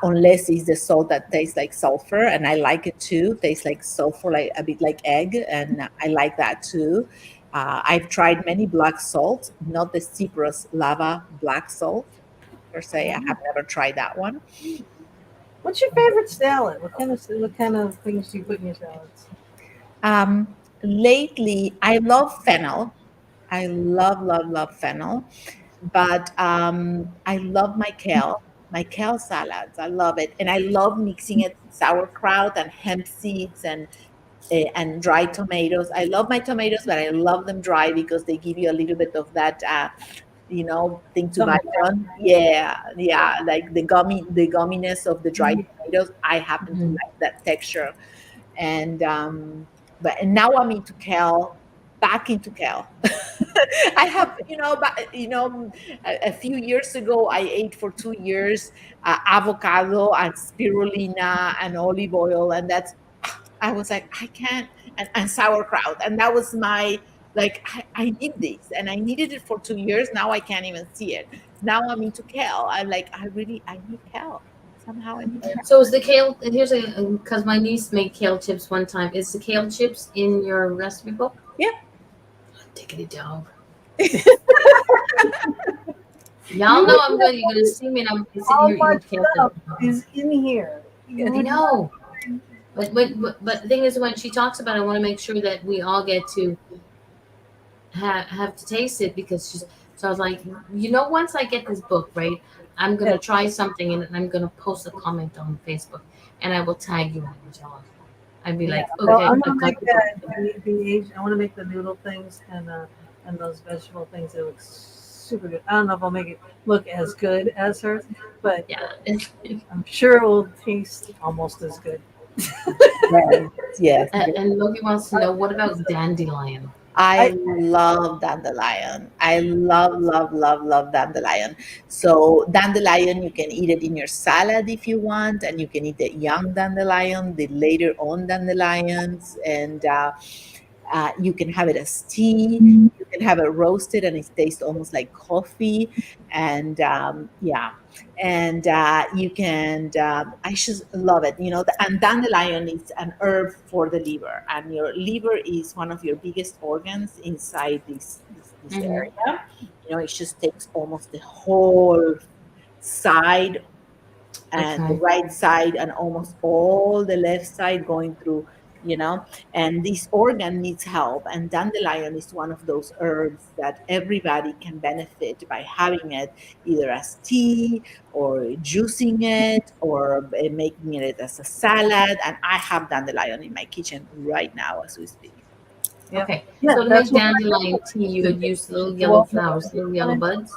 unless it's the salt that tastes like sulfur, and I like it too. Tastes like sulfur, like a bit like egg, and I like that too. I've tried many black salts, not the Cyprus lava black salt per se. I have never tried that one. What's your favorite salad? What kind of things do you put in your salads? Lately, I love fennel. I love fennel, but I love my kale salads. I love it, and I love mixing it with sauerkraut and hemp seeds and dried tomatoes. I love my tomatoes, but I love them dry because they give you a little bit of that, thing to bite Some on. Yeah, yeah, like the gumminess of the dried tomatoes. I happen to Mhm. like that texture, and and now I'm into kale, back into kale. I have, but a few years ago, I ate for 2 years avocado and spirulina and olive oil, and I was like, I can't, and sauerkraut, and that was my like, I need this, and I needed it for 2 years. Now I can't even see it. Now I'm into kale. I'm like, I need kale. Somehow I need kale. So is the kale? And here's a because my niece made kale chips one time. Is the kale chips in your recipe book? Yeah. Taking it down. Y'all know I'm good. You're gonna see me, and I'm sitting how here eating much kale stuff chips. is in here? You I would know, but the thing is, when she talks about it, I want to make sure that we all get to have to taste it because she's. So I was like, once I get this book, right, I'm gonna try something and I'm gonna post a comment on Facebook, and I will tag you in it, John. I'd be Yeah. like, Well, okay, I'm I've gonna got make the book. the age. I want to make the noodle things and those vegetable things that look super good. I don't know if I'll make it look as good as hers, but Yeah. I'm sure it will taste almost as good. Yes, yes. And Logie wants to know what about dandelion? I I love dandelion. I love dandelion. So dandelion, you can eat it in your salad if you want, and you can eat the young dandelion, the later on dandelions, and you can have it as tea. You can have it roasted, and it tastes almost like coffee. And yeah, and you can. I just love it. And dandelion is an herb for the liver, and your liver is one of your biggest organs inside this Hmm. area. It just takes almost the whole side and the Okay. right side and almost all the left side going through, you know, and this organ needs help. And dandelion is one of those herbs that everybody can benefit by having it either as tea or juicing it or making it as a salad. And I have dandelion in my kitchen right now as we speak. yeah Okay. yeah So to that's make what dandelion tea, you would use little yellow well flowers, little yellow buds.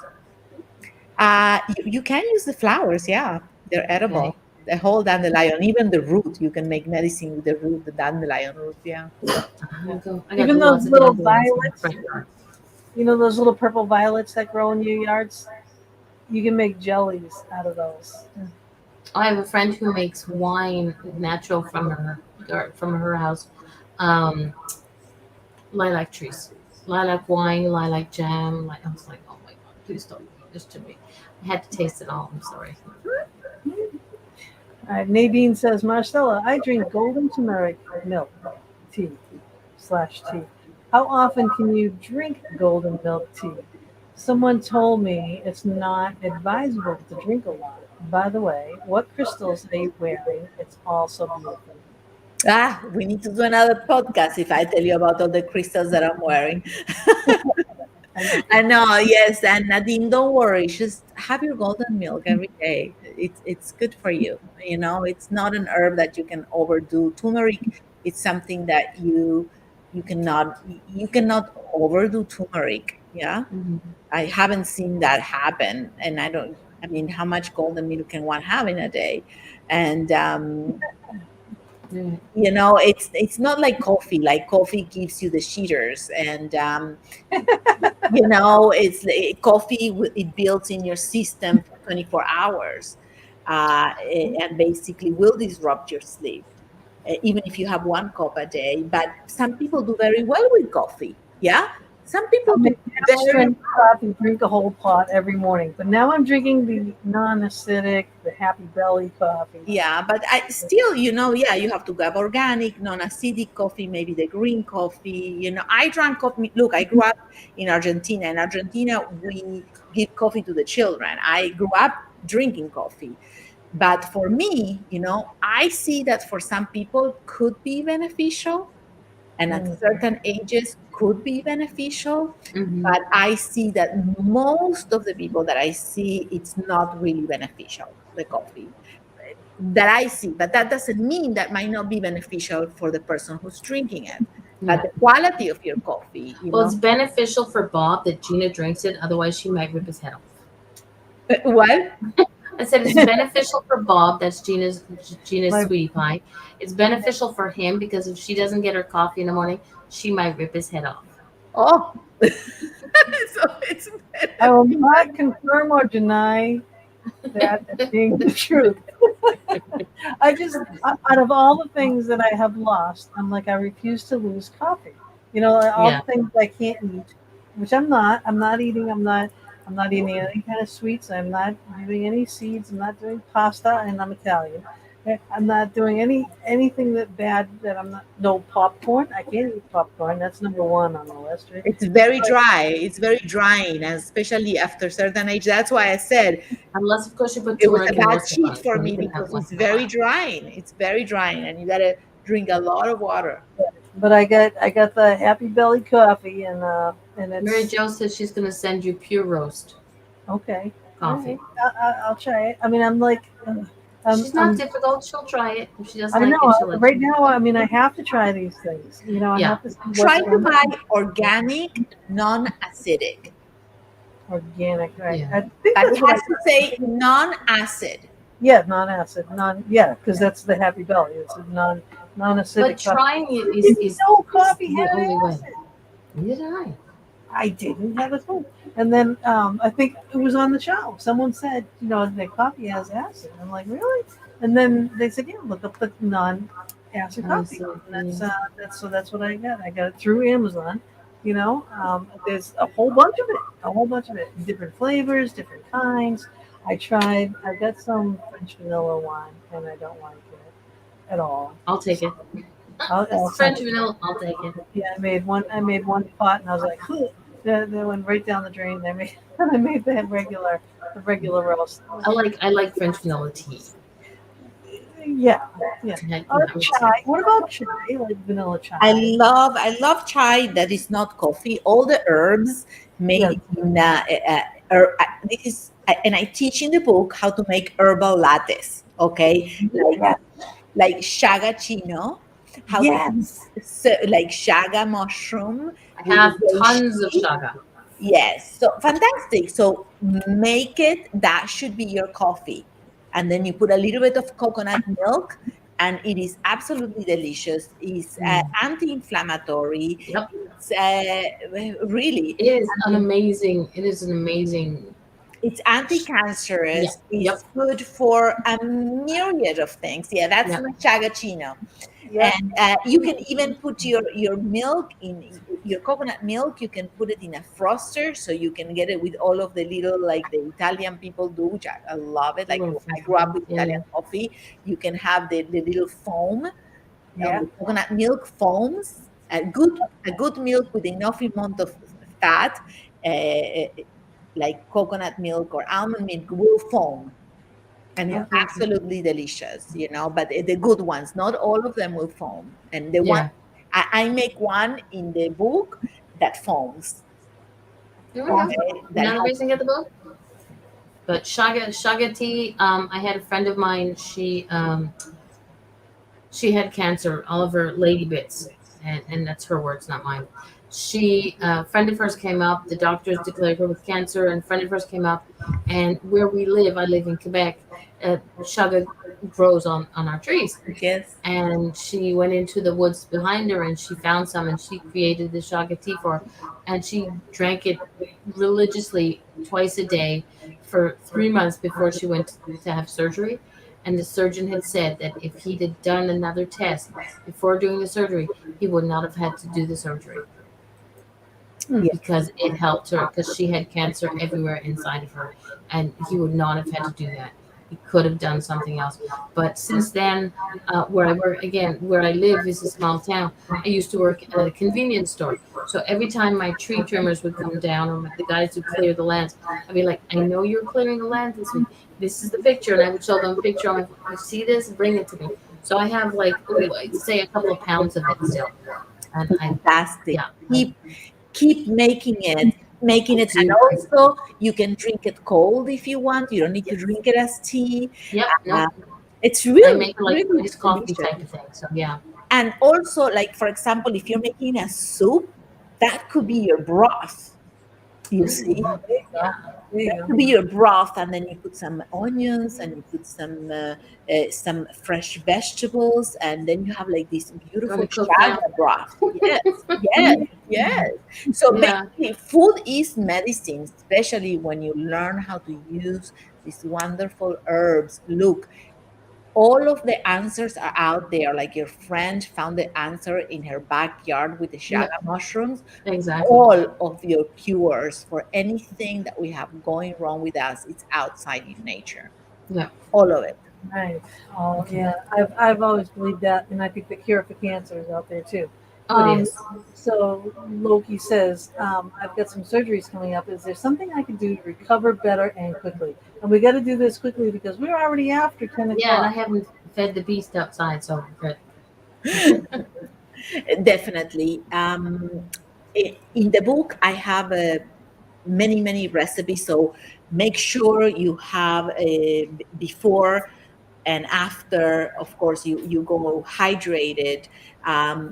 You can use the flowers, yeah, they're Okay. edible. The whole dandelion, even the root, you can make medicine with the root, the dandelion root. Yeah. I got even those lots of little dandelions in my violets. front yard. Those little purple violets that grow in your yards. You can make jellies out of those. I have a friend who makes wine natural from her house. Um, lilac trees, lilac wine, lilac jam. Like I was like, oh my god, please don't give this to me. I had to taste it all. I'm sorry. All right, Nadine says, Marcella, I drink golden turmeric milk tea/tea. How often can you drink golden milk tea? Someone told me it's not advisable to drink a lot. By the way, what crystals are you wearing? It's all so beautiful. We need to do another podcast if I tell you about all the crystals that I'm wearing. I know. I know, yes. And Nadine, don't worry. Just have your golden milk every day. It's good for you. It's not an herb that you can overdo. Turmeric, it's something that you cannot overdo turmeric. Yeah. Hmm. I haven't seen that happen. And I mean, how much golden milk can one have in a day? And Yeah. it's not like coffee. Like coffee gives you the jitters, and coffee, it builds in your system for 24 hours. and basically will disrupt your sleep, even if you have one cup a day. But some people do very well with coffee. Yeah, some people I do make half very. strength coffee, drink a whole pot every morning. But now I'm drinking the non-acidic, the Happy Belly coffee. Yeah, but I still, yeah, you have to have organic, non-acidic coffee, maybe the green coffee. I drank coffee. Look, I grew up in Argentina. In Argentina, we give coffee to the children. I grew up drinking coffee. But for me, I see that for some people could be beneficial, and at Mm. certain ages could be beneficial. Hmm. But I see that most of the people that I see, it's not really beneficial, the coffee that I see. But that doesn't mean that might not be beneficial for the person who's drinking it. But Yeah. the quality of your coffee, Well, it's beneficial for Bob that Gina drinks it. Otherwise, she might rip his head off. What? I said it's beneficial for Bob. That's Gina's My- sweetie pie. It's beneficial for him because if she doesn't get her coffee in the morning, she might rip his head off. Oh, so it's I will not confirm or deny that as being the truth. Out of all the things that I have lost, I'm like, I refuse to lose coffee. Like all Yeah. the things I can't eat, which I'm not. I'm not eating any kind of sweets. I'm not doing any seeds. I'm not doing pasta, and I'm Italian. I'm not doing anything that bad that I'm not. No popcorn. I can't eat popcorn. That's number one on the list. Right? it's very dry. It's very drying, and especially after certain age. That's why I said Unless, of course, you put it was a turmeric and bad mustard on cheat it. for Then you me can have because once it's in a very while. drying. It's very drying, and you gotta drink a lot of water. But I got the Happy Belly coffee, and Mary it's Jo says she's going to send you pure roast okay. All coffee. right, I'll try it. I mean, I'm like, She's not difficult. She'll try it. If she doesn't I like know. it, she'll let Right you know. now, I mean, I have to try these things. I Yeah. have to see Try what's to buy organic, non-acidic, organic. Right. Yeah. I think but that's it what has to say non-acid. Yeah, non-acid, because that's the Happy Belly. It's a non-acidic But coffee. trying it I didn't know coffee is the had only way. acid. Neither did I. I didn't have a clue. And then I think it was on the show. Someone said, that coffee has acid. I'm like, really? And then they said, yeah, look up the non-acid I coffee. see. And that's what I got. I got it through Amazon. There's a whole bunch of it, different flavors, different kinds. I got some French vanilla one, and I don't like it at all. I'll take it. I'll It's French vanilla. I'll take it. Yeah, I made one pot, and I was like, that went right down the drain. I made the regular roast. Oh. I like French vanilla tea. Yeah. I would say. Chai. What about chai? Like vanilla chai? I love chai that is not coffee. All the herbs made in this is, and I teach in the book how to make herbal lattes. Okay, like shaga chino, how like shaga mushroom. I have with tons of reishi. shaga. Yes, so fantastic. So make it, that should be your coffee. And then you put a little bit of coconut milk, and it is absolutely delicious. It's anti-inflammatory. Yep. It's really, It is an amazing. it's anti-cancerous. Yep. It's good for a myriad of things. Yeah, that's Yep. my chagachino. Yeah. And you can even put your milk in your coconut milk. You can put it in a froster, so you can get it with all of the little, like the Italian people do, which I love it. Like I grew up with Italian coffee. You can have the little foam. Yeah. Coconut milk foams. A good milk with enough amount of fat, like coconut milk or almond milk, will foam. And it's absolutely delicious, but the good ones, not all of them will foam. And the one I make one in the book that foams. There we go. Okay, Another reason to get the book. But shaga tea. I had a friend of mine. She had cancer, all of her lady bits, and that's her words, not mine. A friend of hers came up. The doctors declared her with cancer, and a friend of hers came up. And where we live, I live in Quebec. Shaga grows on our trees. Yes. And she went into the woods behind her, and she found some, and she created the shaga tea for her. And she drank it religiously twice a day for 3 months before she went to have surgery. And the surgeon had said that if he had done another test before doing the surgery, he would not have had to do the surgery Yeah. because it helped her because she had cancer everywhere inside of her, and he would not have had to do that. He could have done something else. But since then, where I work again, where I live is a small town. I used to work at a convenience store. So every time my tree trimmers would come down, or the guys who clear the lands, I'd be like, I know you're clearing the land this week. This is the picture, and I would show them a picture. I'm like, you see this? Bring it to me. So I have like, I'd say a couple of pounds of it still, and Fantastic. yeah, Keep making it, and do. also you can drink it cold if you want. You don't need to drink it as tea. Yep, Uh, no, it's I really, make like really iced coffee delicious. type of thing. So yeah, And also, like for example, if you're making a soup, that could be your broth. You see, yeah, There you that go. could be your broth, and then you put some onions and you put some fresh vegetables, and then you have like this you want beautiful to cook now? chaga broth. Yes, yes, yes. So Yeah, basically, food is medicine, especially when you learn how to use these wonderful herbs. Look, all of the answers are out there. Like your friend found the answer in her backyard with the yeah, chaga mushrooms. exactly. All of your cures for anything that we have going wrong with us, it's outside in nature. Yeah, All of it. Right. Oh, yeah. I've always believed that, and I think the cure for cancer is out there too. oh, it is. So Loki says, I've got some surgeries coming up. Is there something I can do to recover better and quickly? And we got to do this quickly because we're already after 10 Yeah, and I o'clock. haven't fed the beast outside, so good. Definitely. In the book, I have many recipes. So make sure you have before and after. Of course, you go hydrated.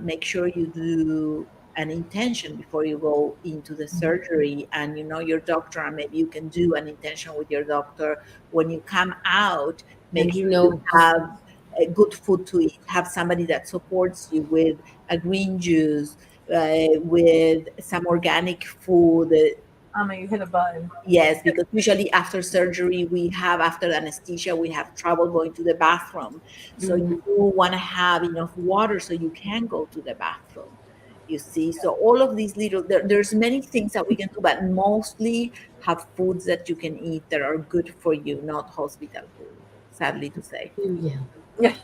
Make sure you do an intention before you go into the surgery, and you know your doctor, and maybe you can do an intention with your doctor when you come out. Make And you sure you know, just have good food to eat. Have somebody that supports you with a green juice, with some organic food. You hit a button. Yes, because usually after surgery, after anesthesia, we have trouble going to the bathroom. So you mhm. want to have enough water so you can go to the bathroom. You see, so all of these there's many things that we can do, but mostly have foods that you can eat that are good for you, not hospital food, sadly to say. Yeah. Yeah,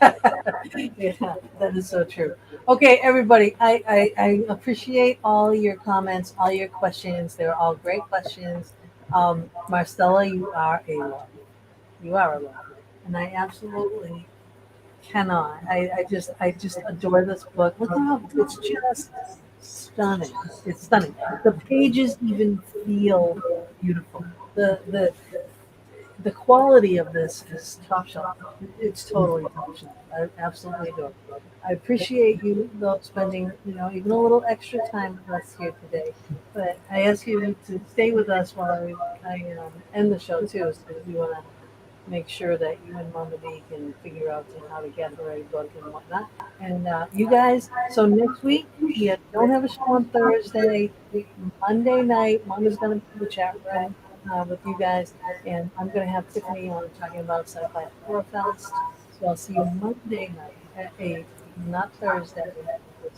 yeah, that is so true. Okay, everybody, I appreciate all your comments, all your questions. They're all great questions. Marcella, you are a love. You are a love. And I absolutely cannot. I just adore this book. Look how it's just stunning. It's stunning. The pages even feel beautiful. The quality of this is top shelf. It's totally top shelf. I absolutely adore it. I appreciate you though spending, even a little extra time with us here today. But I ask you to stay with us while I end the show too, so we want to make sure that you and Mama D can figure out how to get her a book and whatnot. And you guys, so next week we don't have a show on Thursday. Monday night, Mama's going to be in the chat room with you guys, and I'm going to have Tiffany on talking about Sci-Fi Horror Fest. So I'll see you Monday night at 8, not Thursday.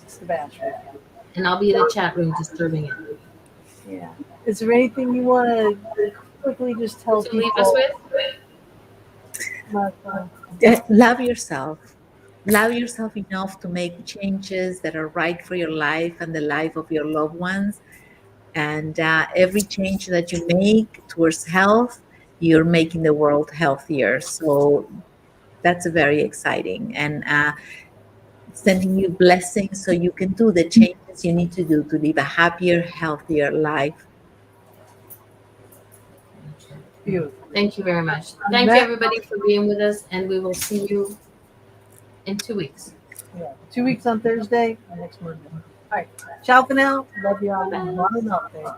It's the bash weekend. And I'll be in the chat room disturbing it. Yeah. Is there anything you want to quickly just tell To people? leave us with? Martha? Love yourself. Love yourself enough to make changes that are right for your life and the life of your loved ones. And every change that you make towards health, you're making the world healthier. So that's very exciting. And sending you blessings so you can do the changes you need to do to live a happier, healthier life. Beautiful. Thank you very much. Thank you, everybody, for being with us, and we will see you in 2 weeks. Yeah. 2 weeks on Thursday, next Monday. All right. Ciao for now. Love y'all. Bye. Bottom up there.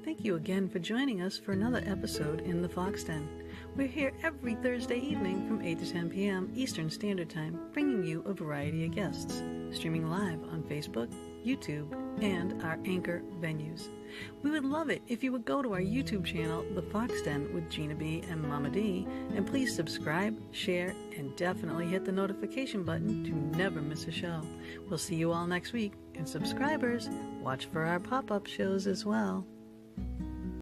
Thank you again for joining us for another episode in the Fox Den. We're here every Thursday evening from 8 to 10 p.m. Eastern Standard Time, bringing you you a variety of guests, streaming live on Facebook, YouTube, and our Anchor venues. We would love it if you would go to our YouTube channel, The Fox Den with Gina B and Mama D, and please subscribe, share, and definitely hit the notification button to never miss a show. We'll see you all next week, and subscribers, watch for our pop-up shows as well.